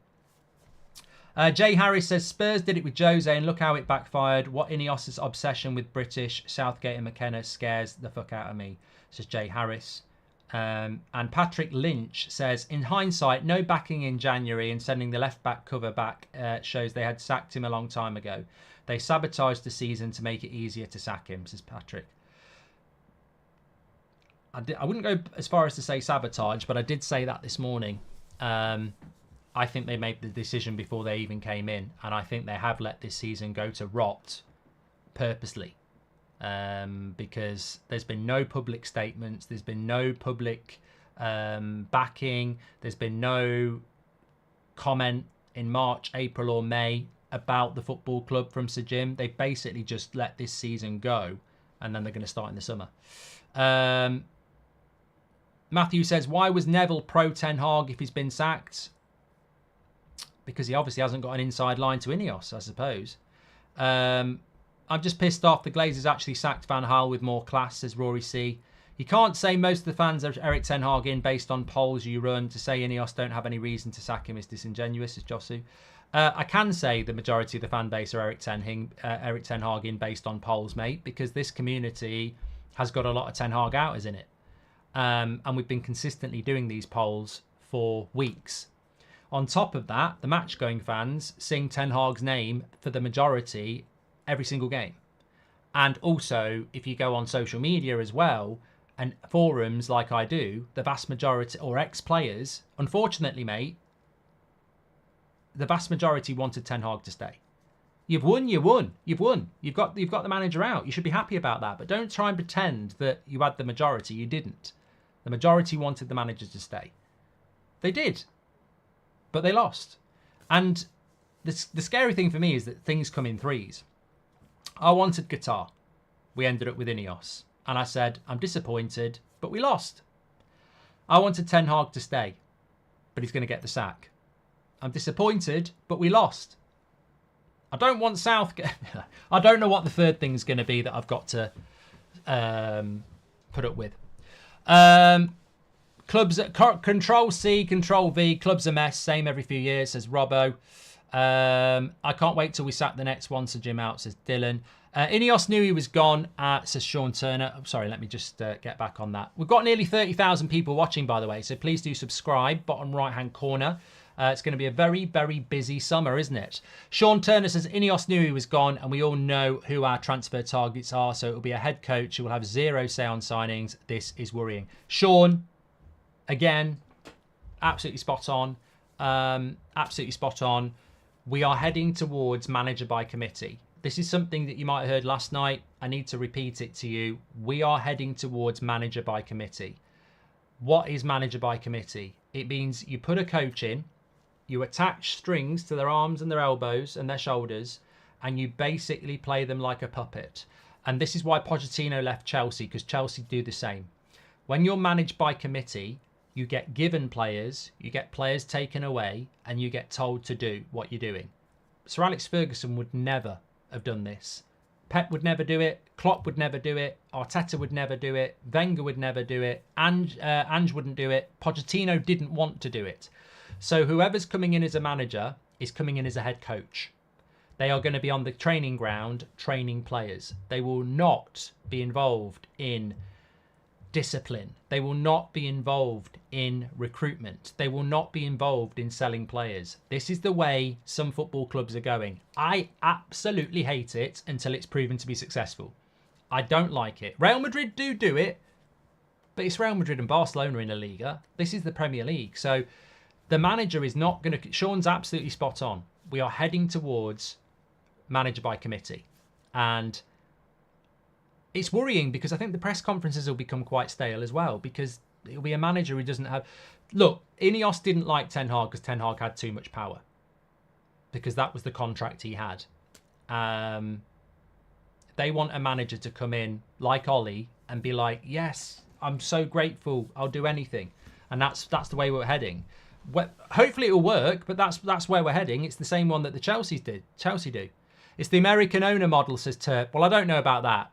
Jay Harris says Spurs did it with Jose and look how it backfired. What Ineos' obsession with British, Southgate and McKenna scares the fuck out of me, says Jay Harris. And Patrick Lynch says, in hindsight, no backing in January and sending the left back cover back shows they had sacked him a long time ago. They sabotaged the season to make it easier to sack him, says Patrick. I wouldn't go as far as to say sabotage, but I did say that this morning. I think they made the decision before they even came in, and I think they have let this season go to rot purposely. Because there's been no public statements, there's been no public backing, there's been no comment in March, April or May about the football club from Sir Jim. They basically just let this season go and then they're going to start in the summer. Matthew says, why was Neville pro Ten Hag if he's been sacked? Because he obviously hasn't got an inside line to Ineos, I suppose. I'm just pissed off. The Glazers actually sacked Van Gaal with more class, says Rory C. You can't say most of the fans are Eric Ten Hag in based on polls you run. To say Ineos don't have any reason to sack him is disingenuous, says Josu. I can say the majority of the fan base are Eric Ten Hag in based on polls, mate, because this community has got a lot of Ten Hag outers in it. And we've been consistently doing these polls for weeks. On top of that, the match-going fans sing Ten Hag's name for the majority every single game. And also, if you go on social media as well, and forums like I do, the vast majority, or ex-players, unfortunately, mate, the vast majority wanted Ten Hag to stay. You've won, you won. You've won. You've got the manager out. You should be happy about that. But don't try and pretend that you had the majority. You didn't. The majority wanted the manager to stay. They did. But they lost. And the scary thing for me is that things come in threes. I wanted Qatar. We ended up with Ineos. And I said, I'm disappointed, but we lost. I wanted Ten Hag to stay, but he's going to get the sack. I'm disappointed, but we lost. I don't want Southgate. I don't know what the third thing is going to be that I've got to put up with. Clubs, Control C, Control V. Club's a mess. Same every few years, says Robbo. I can't wait till we sack the next one, says Jim Out, says Dylan. Ineos knew he was gone, says Sean Turner. I'm sorry, let me just get back on that. We've got nearly 30,000 people watching, by the way, so please do subscribe, bottom right-hand corner. It's going to be a very, very busy summer, isn't it? Sean Turner says Ineos knew he was gone, and we all know who our transfer targets are, so it'll be a head coach who will have zero say on signings. This is worrying. Sean, again, absolutely spot on. Absolutely spot on. We are heading towards manager by committee. This is something that you might have heard last night. I need to repeat it to you. We are heading towards manager by committee. What is manager by committee? It means you put a coach in, you attach strings to their arms and their elbows and their shoulders, and you basically play them like a puppet. And this is why Pochettino left Chelsea, because Chelsea do the same. When you're managed by committee, you get given players, you get players taken away, and you get told to do what you're doing. Sir Alex Ferguson would never have done this. Pep would never do it. Klopp would never do it. Arteta would never do it. Wenger would never do it. Ange wouldn't do it. Pochettino didn't want to do it. So whoever's coming in as a manager is coming in as a head coach. They are going to be on the training ground training players. They will not be involved in discipline. They will not be involved in recruitment. They will not be involved in selling players. This is the way some football clubs are going. I absolutely hate it until it's proven to be successful. I don't like it. Real Madrid do it, but it's Real Madrid and Barcelona in La Liga. This is the Premier League. So the manager is not going to... Sean's absolutely spot on. We are heading towards manager by committee. And it's worrying because I think the press conferences will become quite stale as well, because it'll be a manager who doesn't have... Look, Ineos didn't like Ten Hag because Ten Hag had too much power, because that was the contract he had. They want a manager to come in like Ollie and be like, yes, I'm so grateful, I'll do anything. And that's the way we're heading. Hopefully it'll work, but that's where we're heading. It's the same one that the Chelsea do. It's the American owner model, says Turp. Well, I don't know about that.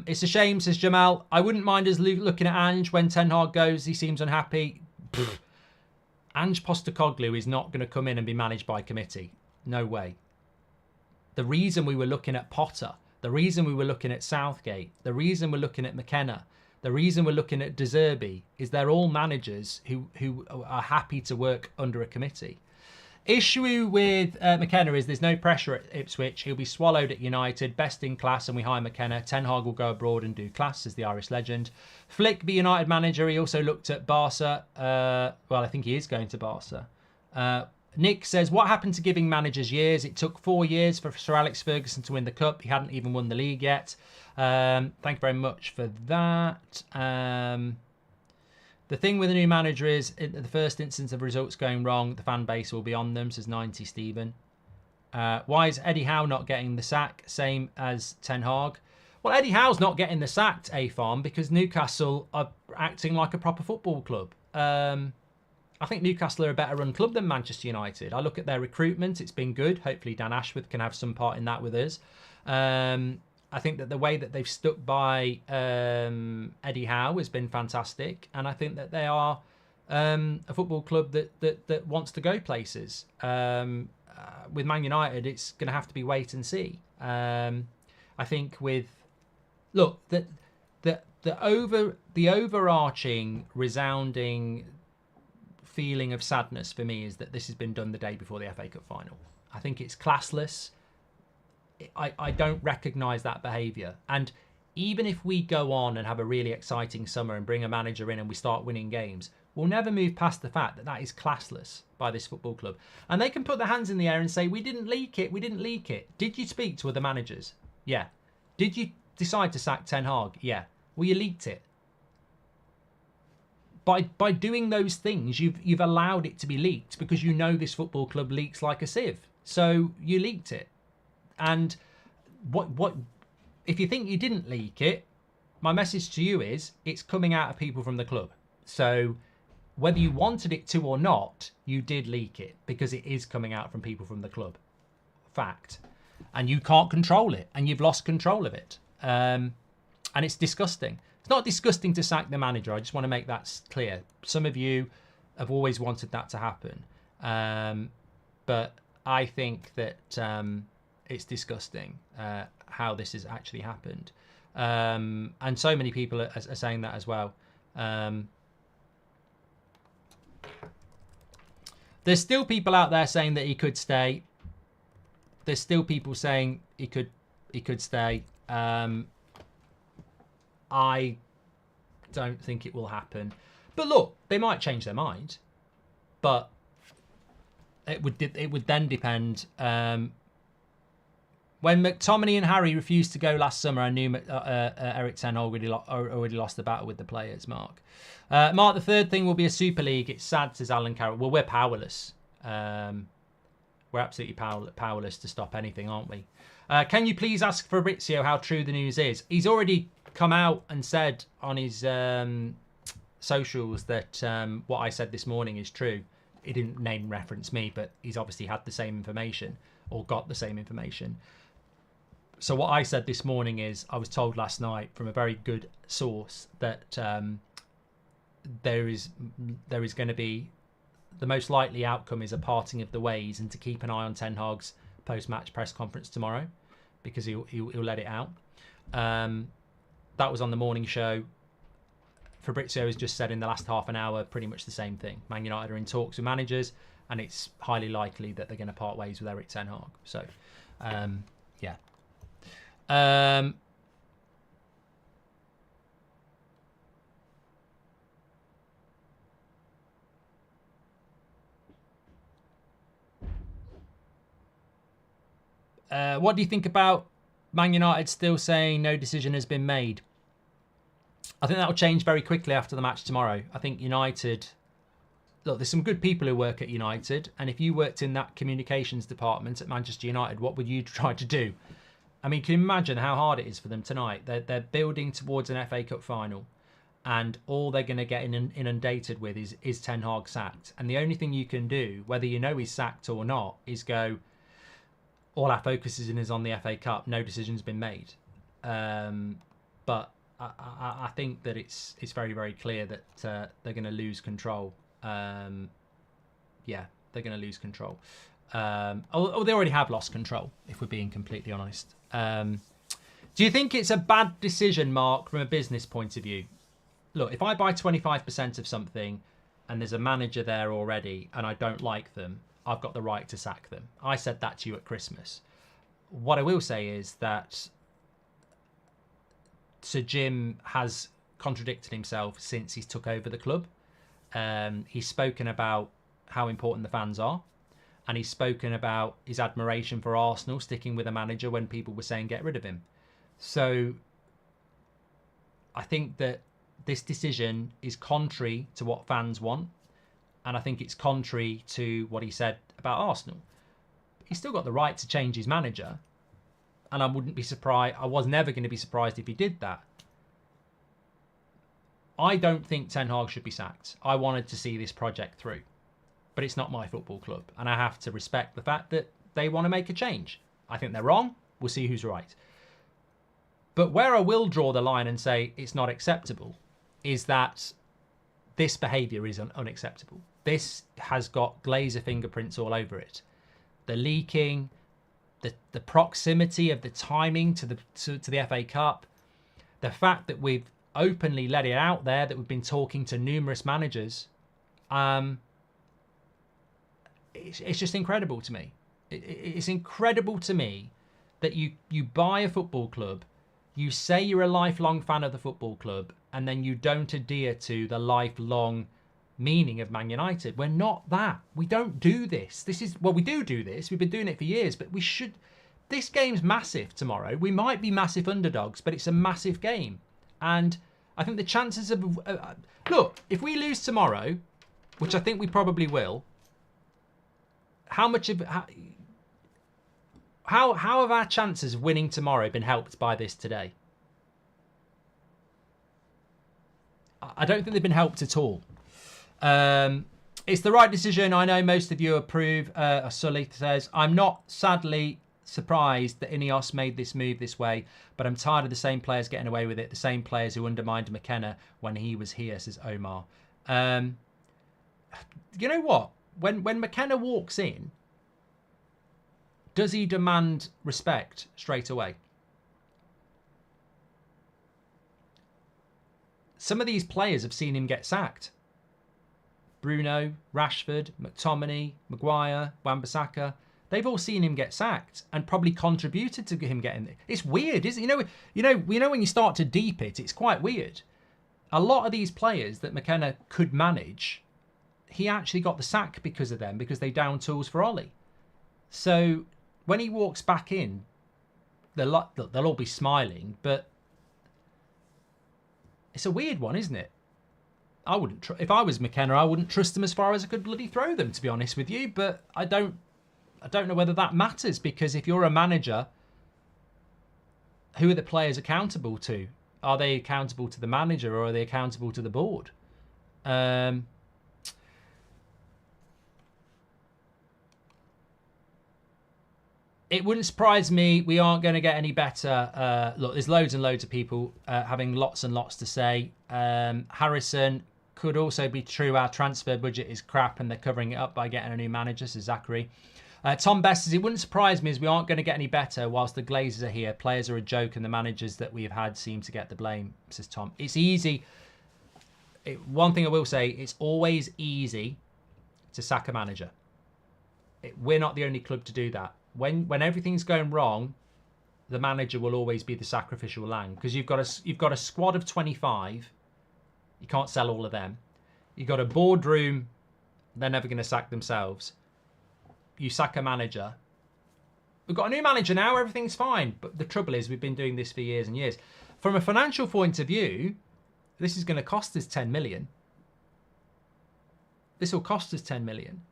It's a shame, says Jamal. I wouldn't mind us looking at Ange when Ten Hag goes. He seems unhappy. Ange Postecoglou is not going to come in and be managed by committee. No way. The reason we were looking at Potter, the reason we were looking at Southgate, the reason we're looking at McKenna, the reason we're looking at De Zerbi is they're all managers who are happy to work under a committee. Issue with McKenna is there's no pressure at Ipswich. He'll be swallowed at United, best in class, and we hire McKenna. Ten Hag will go abroad and do class, as the Irish legend. Flick be United manager. He also looked at Barca. Well, I think he is going to Barca. Nick says, what happened to giving managers years? It took 4 years for Sir Alex Ferguson to win the cup. He hadn't even won the league yet. Thank you very much for that. The thing with a new manager is, in the first instance of results going wrong, the fan base will be on them, says 90 Stephen. Why is Eddie Howe not getting the sack? Same as Ten Hag. Well, Eddie Howe's not getting the sacked, A-Farm, because Newcastle are acting like a proper football club. I think Newcastle are a better run club than Manchester United. I look at their recruitment. It's been good. Hopefully Dan Ashworth can have some part in that with us. I think that the way that they've stuck by Eddie Howe has been fantastic. And I think that they are a football club that wants to go places. With Man United, it's going to have to be wait and see. I think with... Look, the overarching, resounding feeling of sadness for me is that this has been done the day before the FA Cup final. I think it's classless. I don't recognise that behaviour. And even if we go on and have a really exciting summer and bring a manager in and we start winning games, we'll never move past the fact that that is classless by this football club. And they can put their hands in the air and say, we didn't leak it, we didn't leak it. Did you speak to other managers? Yeah. Did you decide to sack Ten Hag? Yeah. Well, you leaked it. By doing those things, you've allowed it to be leaked because you know this football club leaks like a sieve. So you leaked it. And what if you think you didn't leak it, my message to you is it's coming out of people from the club. So whether you wanted it to or not, you did leak it because it is coming out from people from the club. Fact. And you can't control it, and you've lost control of it. And it's disgusting. It's not disgusting to sack the manager. I just want to make that clear. Some of you have always wanted that to happen. But I think that it's disgusting how this has actually happened. And so many people are saying that as well. There's still people out there saying that he could stay. There's still people saying he could stay. I don't think it will happen. But look, they might change their mind. But it would then depend. When McTominay and Harry refused to go last summer, I knew Erik Ten Hag already lost the battle with the players, Mark. Mark, the third thing will be a Super League. It's sad, says Alan Carroll. Well, we're powerless. We're absolutely powerless to stop anything, aren't we? Can you please ask Fabrizio how true the news is? He's already come out and said on his socials that what I said this morning is true. He didn't name reference me, but he's obviously had the same information or got the same information. So what I said this morning is I was told last night from a very good source that there is going to be the most likely outcome is a parting of the ways, and to keep an eye on Ten Hag's post-match press conference tomorrow because he'll let it out. That was on the morning show. Fabrizio has just said in the last half an hour pretty much the same thing. Man United are in talks with managers, and it's highly likely that they're going to part ways with Erik Ten Hag. So, yeah. What do you think about Man United still saying no decision has been made? I think that will change very quickly after the match tomorrow. I think United... Look, there's some good people who work at United, and if you worked in that communications department at Manchester United, what would you try to do? I mean, can you imagine how hard it is for them tonight? They're building towards an FA Cup final, and all they're going to get inundated with is Ten Hag sacked. And the only thing you can do, whether you know he's sacked or not, is go, all our focus is on the FA Cup. No decision's been made. But I think that it's very, very clear that they're going to lose control. Yeah, they're going to lose control. Or they already have lost control, if we're being completely honest. Do you think it's a bad decision, Mark, from a business point of view? Look, if I buy 25% of something and there's a manager there already and I don't like them, I've got the right to sack them. I said that to you at Christmas. What I will say is that Sir Jim has contradicted himself since he's took over the club. He's spoken about how important the fans are, and he's spoken about his admiration for Arsenal sticking with a manager when people were saying get rid of him. So I think that this decision is contrary to what fans want, and I think it's contrary to what he said about Arsenal. He's still got the right to change his manager, and I wouldn't be surprised. I was never going to be surprised if he did that. I don't think Ten Hag should be sacked. I wanted to see this project through, but it's not my football club, and I have to respect the fact that they want to make a change. I think they're wrong. We'll see who's right. But where I will draw the line and say it's not acceptable is that this behaviour is unacceptable. This has got Glazer fingerprints all over it. The leaking, the proximity of the timing to the FA Cup, the fact that we've openly let it out there that we've been talking to numerous managers, it's just incredible to me. It's incredible to me that you buy a football club, you say you're a lifelong fan of the football club, and then you don't adhere to the lifelong meaning of Man United. We're not that. We don't do this. We do this. We've been doing it for years, but we should. This game's massive tomorrow. We might be massive underdogs, but it's a massive game. And I think the chances of... look, if we lose tomorrow, which I think we probably will, how have our chances of winning tomorrow been helped by this today? I don't think they've been helped at all. It's the right decision. I know most of you approve. Sully says, I'm not sadly surprised that Ineos made this move this way, but I'm tired of the same players getting away with it. The same players who undermined McKenna when he was here, says Omar. You know what? When McKenna walks in, does he demand respect straight away? Some of these players have seen him get sacked. Bruno, Rashford, McTominay, Maguire, Wan-Bissaka. They've all seen him get sacked and probably contributed to him getting it. It's weird, isn't it? You know when you start to deep it, it's quite weird. A lot of these players that McKenna could manage, he actually got the sack because of them, because they down tools for Ollie. So when he walks back in, they'll all be smiling, but it's a weird one, isn't it? I wouldn't. If I was McKenna, I wouldn't trust them as far as I could bloody throw them, to be honest with you. But I don't know whether that matters, because if you're a manager, who are the players accountable to? Are they accountable to the manager, or are they accountable to the board? It wouldn't surprise me. We aren't going to get any better. Look, there's loads and loads of people having lots and lots to say. Harrison, could also be true. Our transfer budget is crap and they're covering it up by getting a new manager, says Zachary. Tom Best says, it wouldn't surprise me as we aren't going to get any better whilst the Glazers are here. Players are a joke and the managers that we've had seem to get the blame, says Tom. It's easy. One thing I will say, it's always easy to sack a manager. We're not the only club to do that. When everything's going wrong, the manager will always be the sacrificial lamb, because you've got a squad of 25. You can't sell all of them. You've got a boardroom. They're never going to sack themselves. You sack a manager. We've got a new manager now. Everything's fine. But the trouble is, we've been doing this for years and years. From a financial point of view, this is going to cost us 10 million. This will cost us 10 million.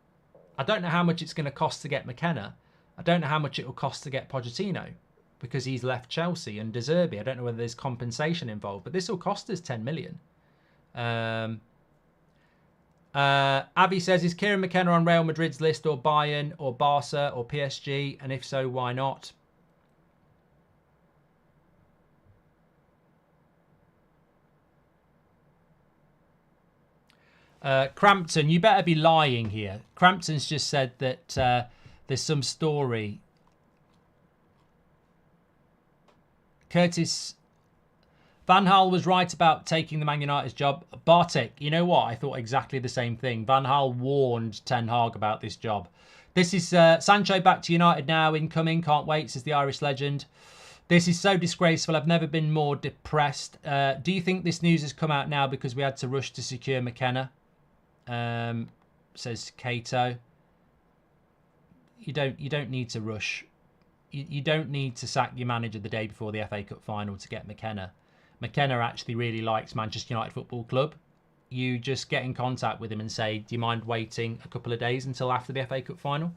I don't know how much it's going to cost to get McKenna. I don't know how much it will cost to get Pochettino, because he's left Chelsea, and De Zerbi. I don't know whether there's compensation involved, but this will cost us 10 million. Abby says, is Kieran McKenna on Real Madrid's list, or Bayern, or Barca, or PSG? And if so, why not? Crampton, you better be lying here. Crampton's just said that there's some story. Curtis Van Gaal was right about taking the Man United's job. Bartek, you know what? I thought exactly the same thing. Van Gaal warned Ten Hag about this job. This is Sancho back to United now, incoming. Can't wait, says the Irish legend. This is so disgraceful. I've never been more depressed. Do you think this news has come out now because we had to rush to secure McKenna? Says Cato. You don't need to rush. You don't need to sack your manager the day before the FA Cup final to get McKenna. McKenna actually really likes Manchester United Football Club. You just get in contact with him and say, do you mind waiting a couple of days until after the FA Cup final?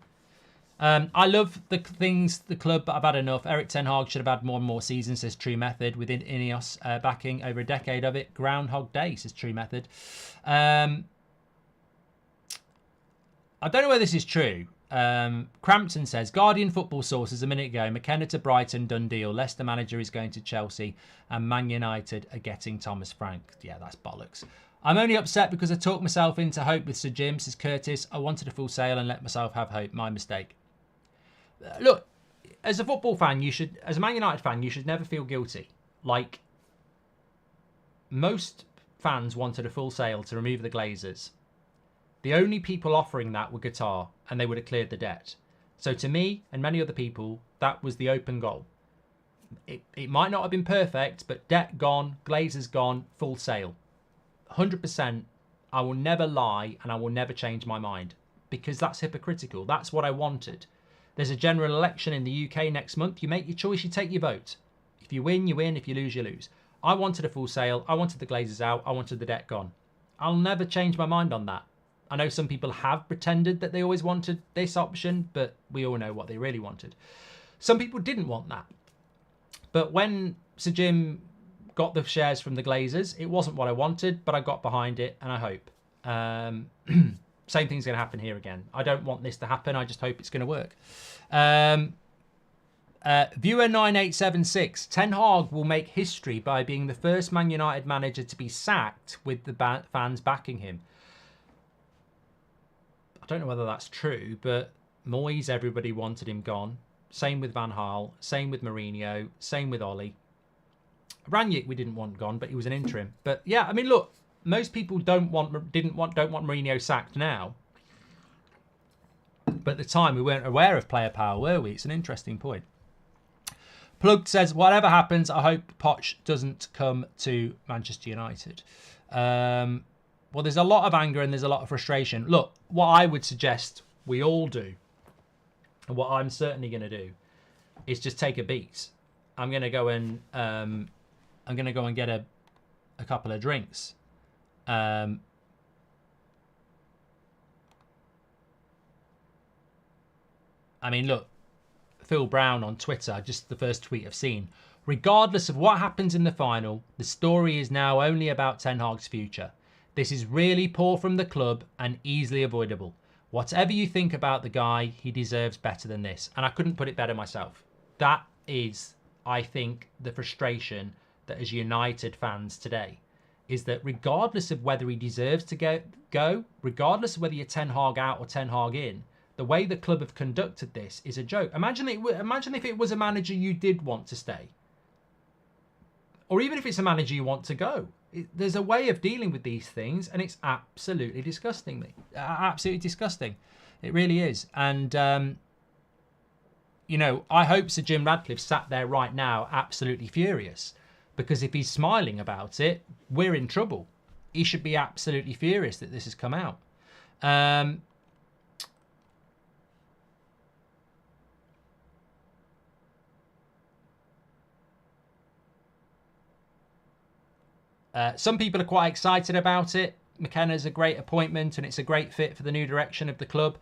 I love the club, but I've had enough. Eric Ten Hag should have had more and more seasons, says True Method, with Ineos backing over a decade of it. Groundhog Day, says True Method. I don't know whether this is true. Crampton says, Guardian football sources a minute ago, McKenna to Brighton, done deal. Leicester manager is going to Chelsea, and Man United are getting Thomas Frank. Yeah, that's bollocks. I'm only upset because I talked myself into hope with Sir Jim, says Curtis. I wanted a full sale and let myself have hope. My mistake. Look, as a football fan, as a Man United fan, you should never feel guilty. Like, most fans wanted a full sale to remove the Glazers. The only people offering that were Qatar, and they would have cleared the debt. So to me and many other people, That was the open goal. It might not have been perfect, but debt gone, Glazers gone, full sale. 100%. I will never lie and I will never change my mind because that's hypocritical. That's what I wanted. There's a general election in the UK next month. You make your choice, you take your vote. If you win, you win. If you lose, you lose. I wanted a full sale. I wanted the Glazers out. I wanted the debt gone. I'll never change my mind on that. I know some people have pretended that they always wanted this option, but we all know what they really wanted. Some people didn't want that. But when Sir Jim got the shares from the Glazers, it wasn't what I wanted, but I got behind it, and I hope. Same thing's going to happen here again. I don't want this to happen. I just hope it's going to work. Viewer 9876. Ten Hag will make history by being the first Man United manager to be sacked with the fans backing him. I don't know whether that's true, but Moyes, everybody wanted him gone. Same with Van Gaal, same with Mourinho, same with Ollie. Ranić we didn't want gone, but he was an interim. But yeah, I mean, look, most people don't want Mourinho sacked now. But at the time, we weren't aware of player power, were we? It's an interesting point. Plugged says, whatever happens, I hope Poch doesn't come to Manchester United. Well, there's a lot of anger and there's a lot of frustration. Look, what I would suggest we all do, and what I'm certainly going to do, is just take a beat. I'm going to go and get a couple of drinks. I mean, look, Phil Brown on Twitter, just the first tweet I've seen. Regardless of what happens in the final, the story is now only about Ten Hag's future. This is really poor from the club and easily avoidable. Whatever you think about the guy, he deserves better than this. And I couldn't put it better myself. That is, I think, the frustration that as United fans today, is that regardless of whether he deserves to go, regardless of whether you're Ten Hag out or Ten Hag in, the way the club have conducted this is a joke. Imagine if it was a manager you did want to stay. Or even if it's a manager you want to go. There's a way of dealing with these things, and it's absolutely disgusting. Absolutely disgusting. It really is. And, you know, I hope Sir Jim Radcliffe sat there right now absolutely furious. Because if he's smiling about it, we're in trouble. He should be absolutely furious that this has come out. Some people are quite excited about it. McKenna's a great appointment and it's a great fit for the new direction of the club.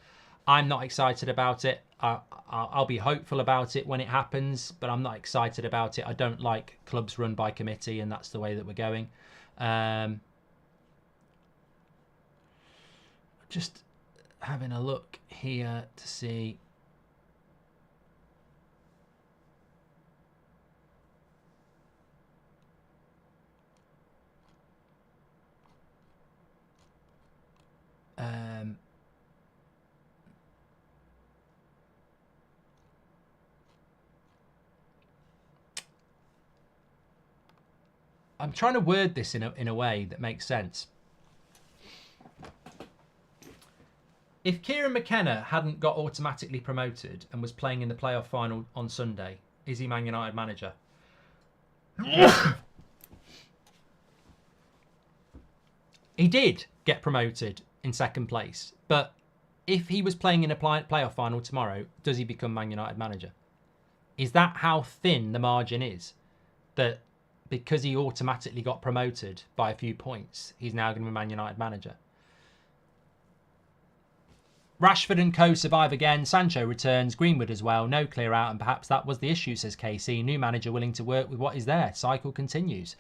I'm not excited about it. I'll be hopeful about it when it happens, but I'm not excited about it. I don't like clubs run by committee, and that's the way that we're going. Just having a look here to see. I'm trying to word this in a way that makes sense. If Kieran McKenna hadn't got automatically promoted and was playing in the playoff final on Sunday, is he Man United manager? He did get promoted in second place, but if he was playing in a playoff final tomorrow, does he become Man United manager? Is that how thin the margin is? That because he automatically got promoted by a few points, he's now going to be Man United manager? Rashford and co survive again. Sancho returns. Greenwood as well. No clear out, and perhaps that was the issue, says KC. New manager willing to work with what is there. Cycle continues.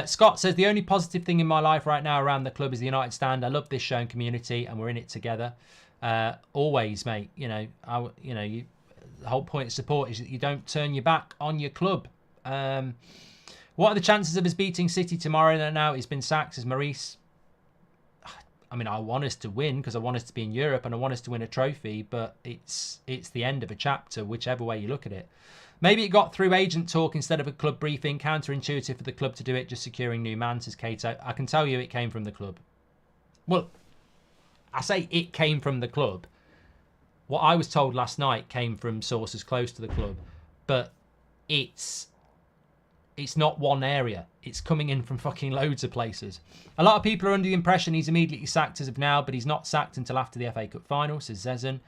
Scott says, the only positive thing in my life right now around the club is the United stand. I love this show and community, and we're in it together. Always, mate. You know, the whole point of support is that you don't turn your back on your club. What are the chances of us beating City tomorrow? Now he's been sacked, says Maurice. I mean, I want us to win because I want us to be in Europe and I want us to win a trophy, but it's the end of a chapter, whichever way you look at it. Maybe it got through agent talk instead of a club briefing. Counterintuitive for the club to do it, just securing new man, says Cato. I can tell you it came from the club. Well, I say it came from the club. What I was told last night came from sources close to the club, but it's not one area. It's coming in from fucking loads of places. A lot of people are under the impression he's immediately sacked as of now, but he's not sacked until after the FA Cup final, says Zezen.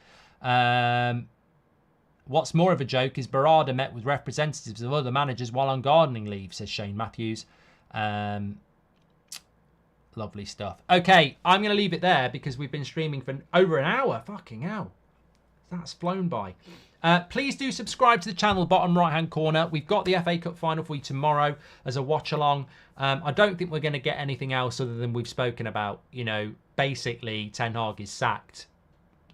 What's more of a joke is Barada met with representatives of other managers while on gardening leave, says Shane Matthews. Lovely stuff. Okay, I'm going to leave it there because we've been streaming for over an hour. Fucking hell. That's flown by. Please do subscribe to the channel, bottom right-hand corner. We've got the FA Cup final for you tomorrow as a watch-along. I don't think we're going to get anything else other than we've spoken about. You know, basically, Ten Hag is sacked.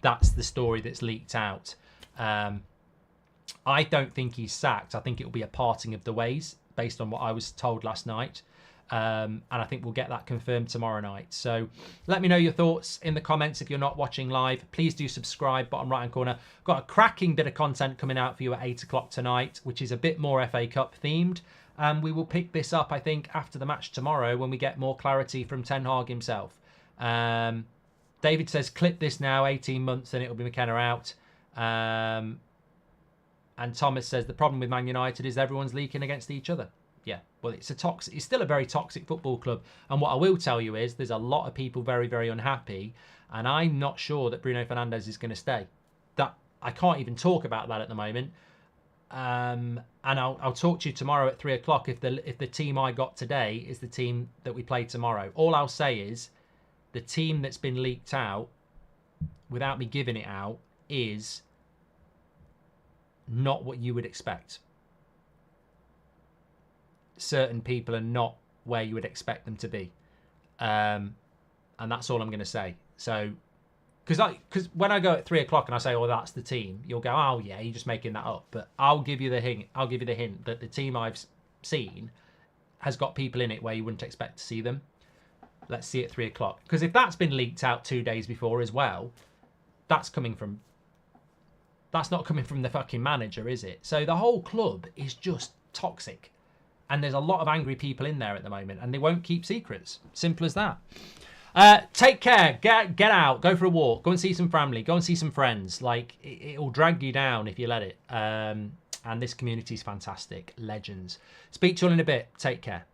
That's the story that's leaked out. I don't think he's sacked. I think it will be a parting of the ways based on what I was told last night. And I think we'll get that confirmed tomorrow night. So let me know your thoughts in the comments if you're not watching live. Please do subscribe, bottom right hand corner. Got a cracking bit of content coming out for you at 8 o'clock tonight, which is a bit more FA Cup themed. We will pick this up, I think, after the match tomorrow when we get more clarity from Ten Hag himself. David says, clip this now, 18 months, and it'll be McKenna out. And Thomas says, the problem with Man United is everyone's leaking against each other. Yeah, well, it's still a very toxic football club. And what I will tell you is there's a lot of people very, very unhappy. And I'm not sure that Bruno Fernandes is going to stay. That I can't even talk about that at the moment. And I'll talk to you tomorrow at 3 o'clock if the team I got today is the team that we play tomorrow. All I'll say is the team that's been leaked out, without me giving it out, is not what you would expect. Certain people are not where you would expect them to be. And that's all I'm going to say. So, because when I go at 3 o'clock and I say, oh, that's the team, you'll go, oh, yeah, you're just making that up. But I'll give you the hint. I'll give you the hint that the team I've seen has got people in it where you wouldn't expect to see them. Let's see at 3 o'clock. Because if that's been leaked out 2 days before as well, that's not coming from the fucking manager, is it? So the whole club is just toxic. And there's a lot of angry people in there at the moment, and they won't keep secrets. Simple as that. Take care. Get out. Go for a walk. Go and see some family. Go and see some friends. Like, it'll drag you down if you let it. And this community is fantastic. Legends. Speak to you all in a bit. Take care.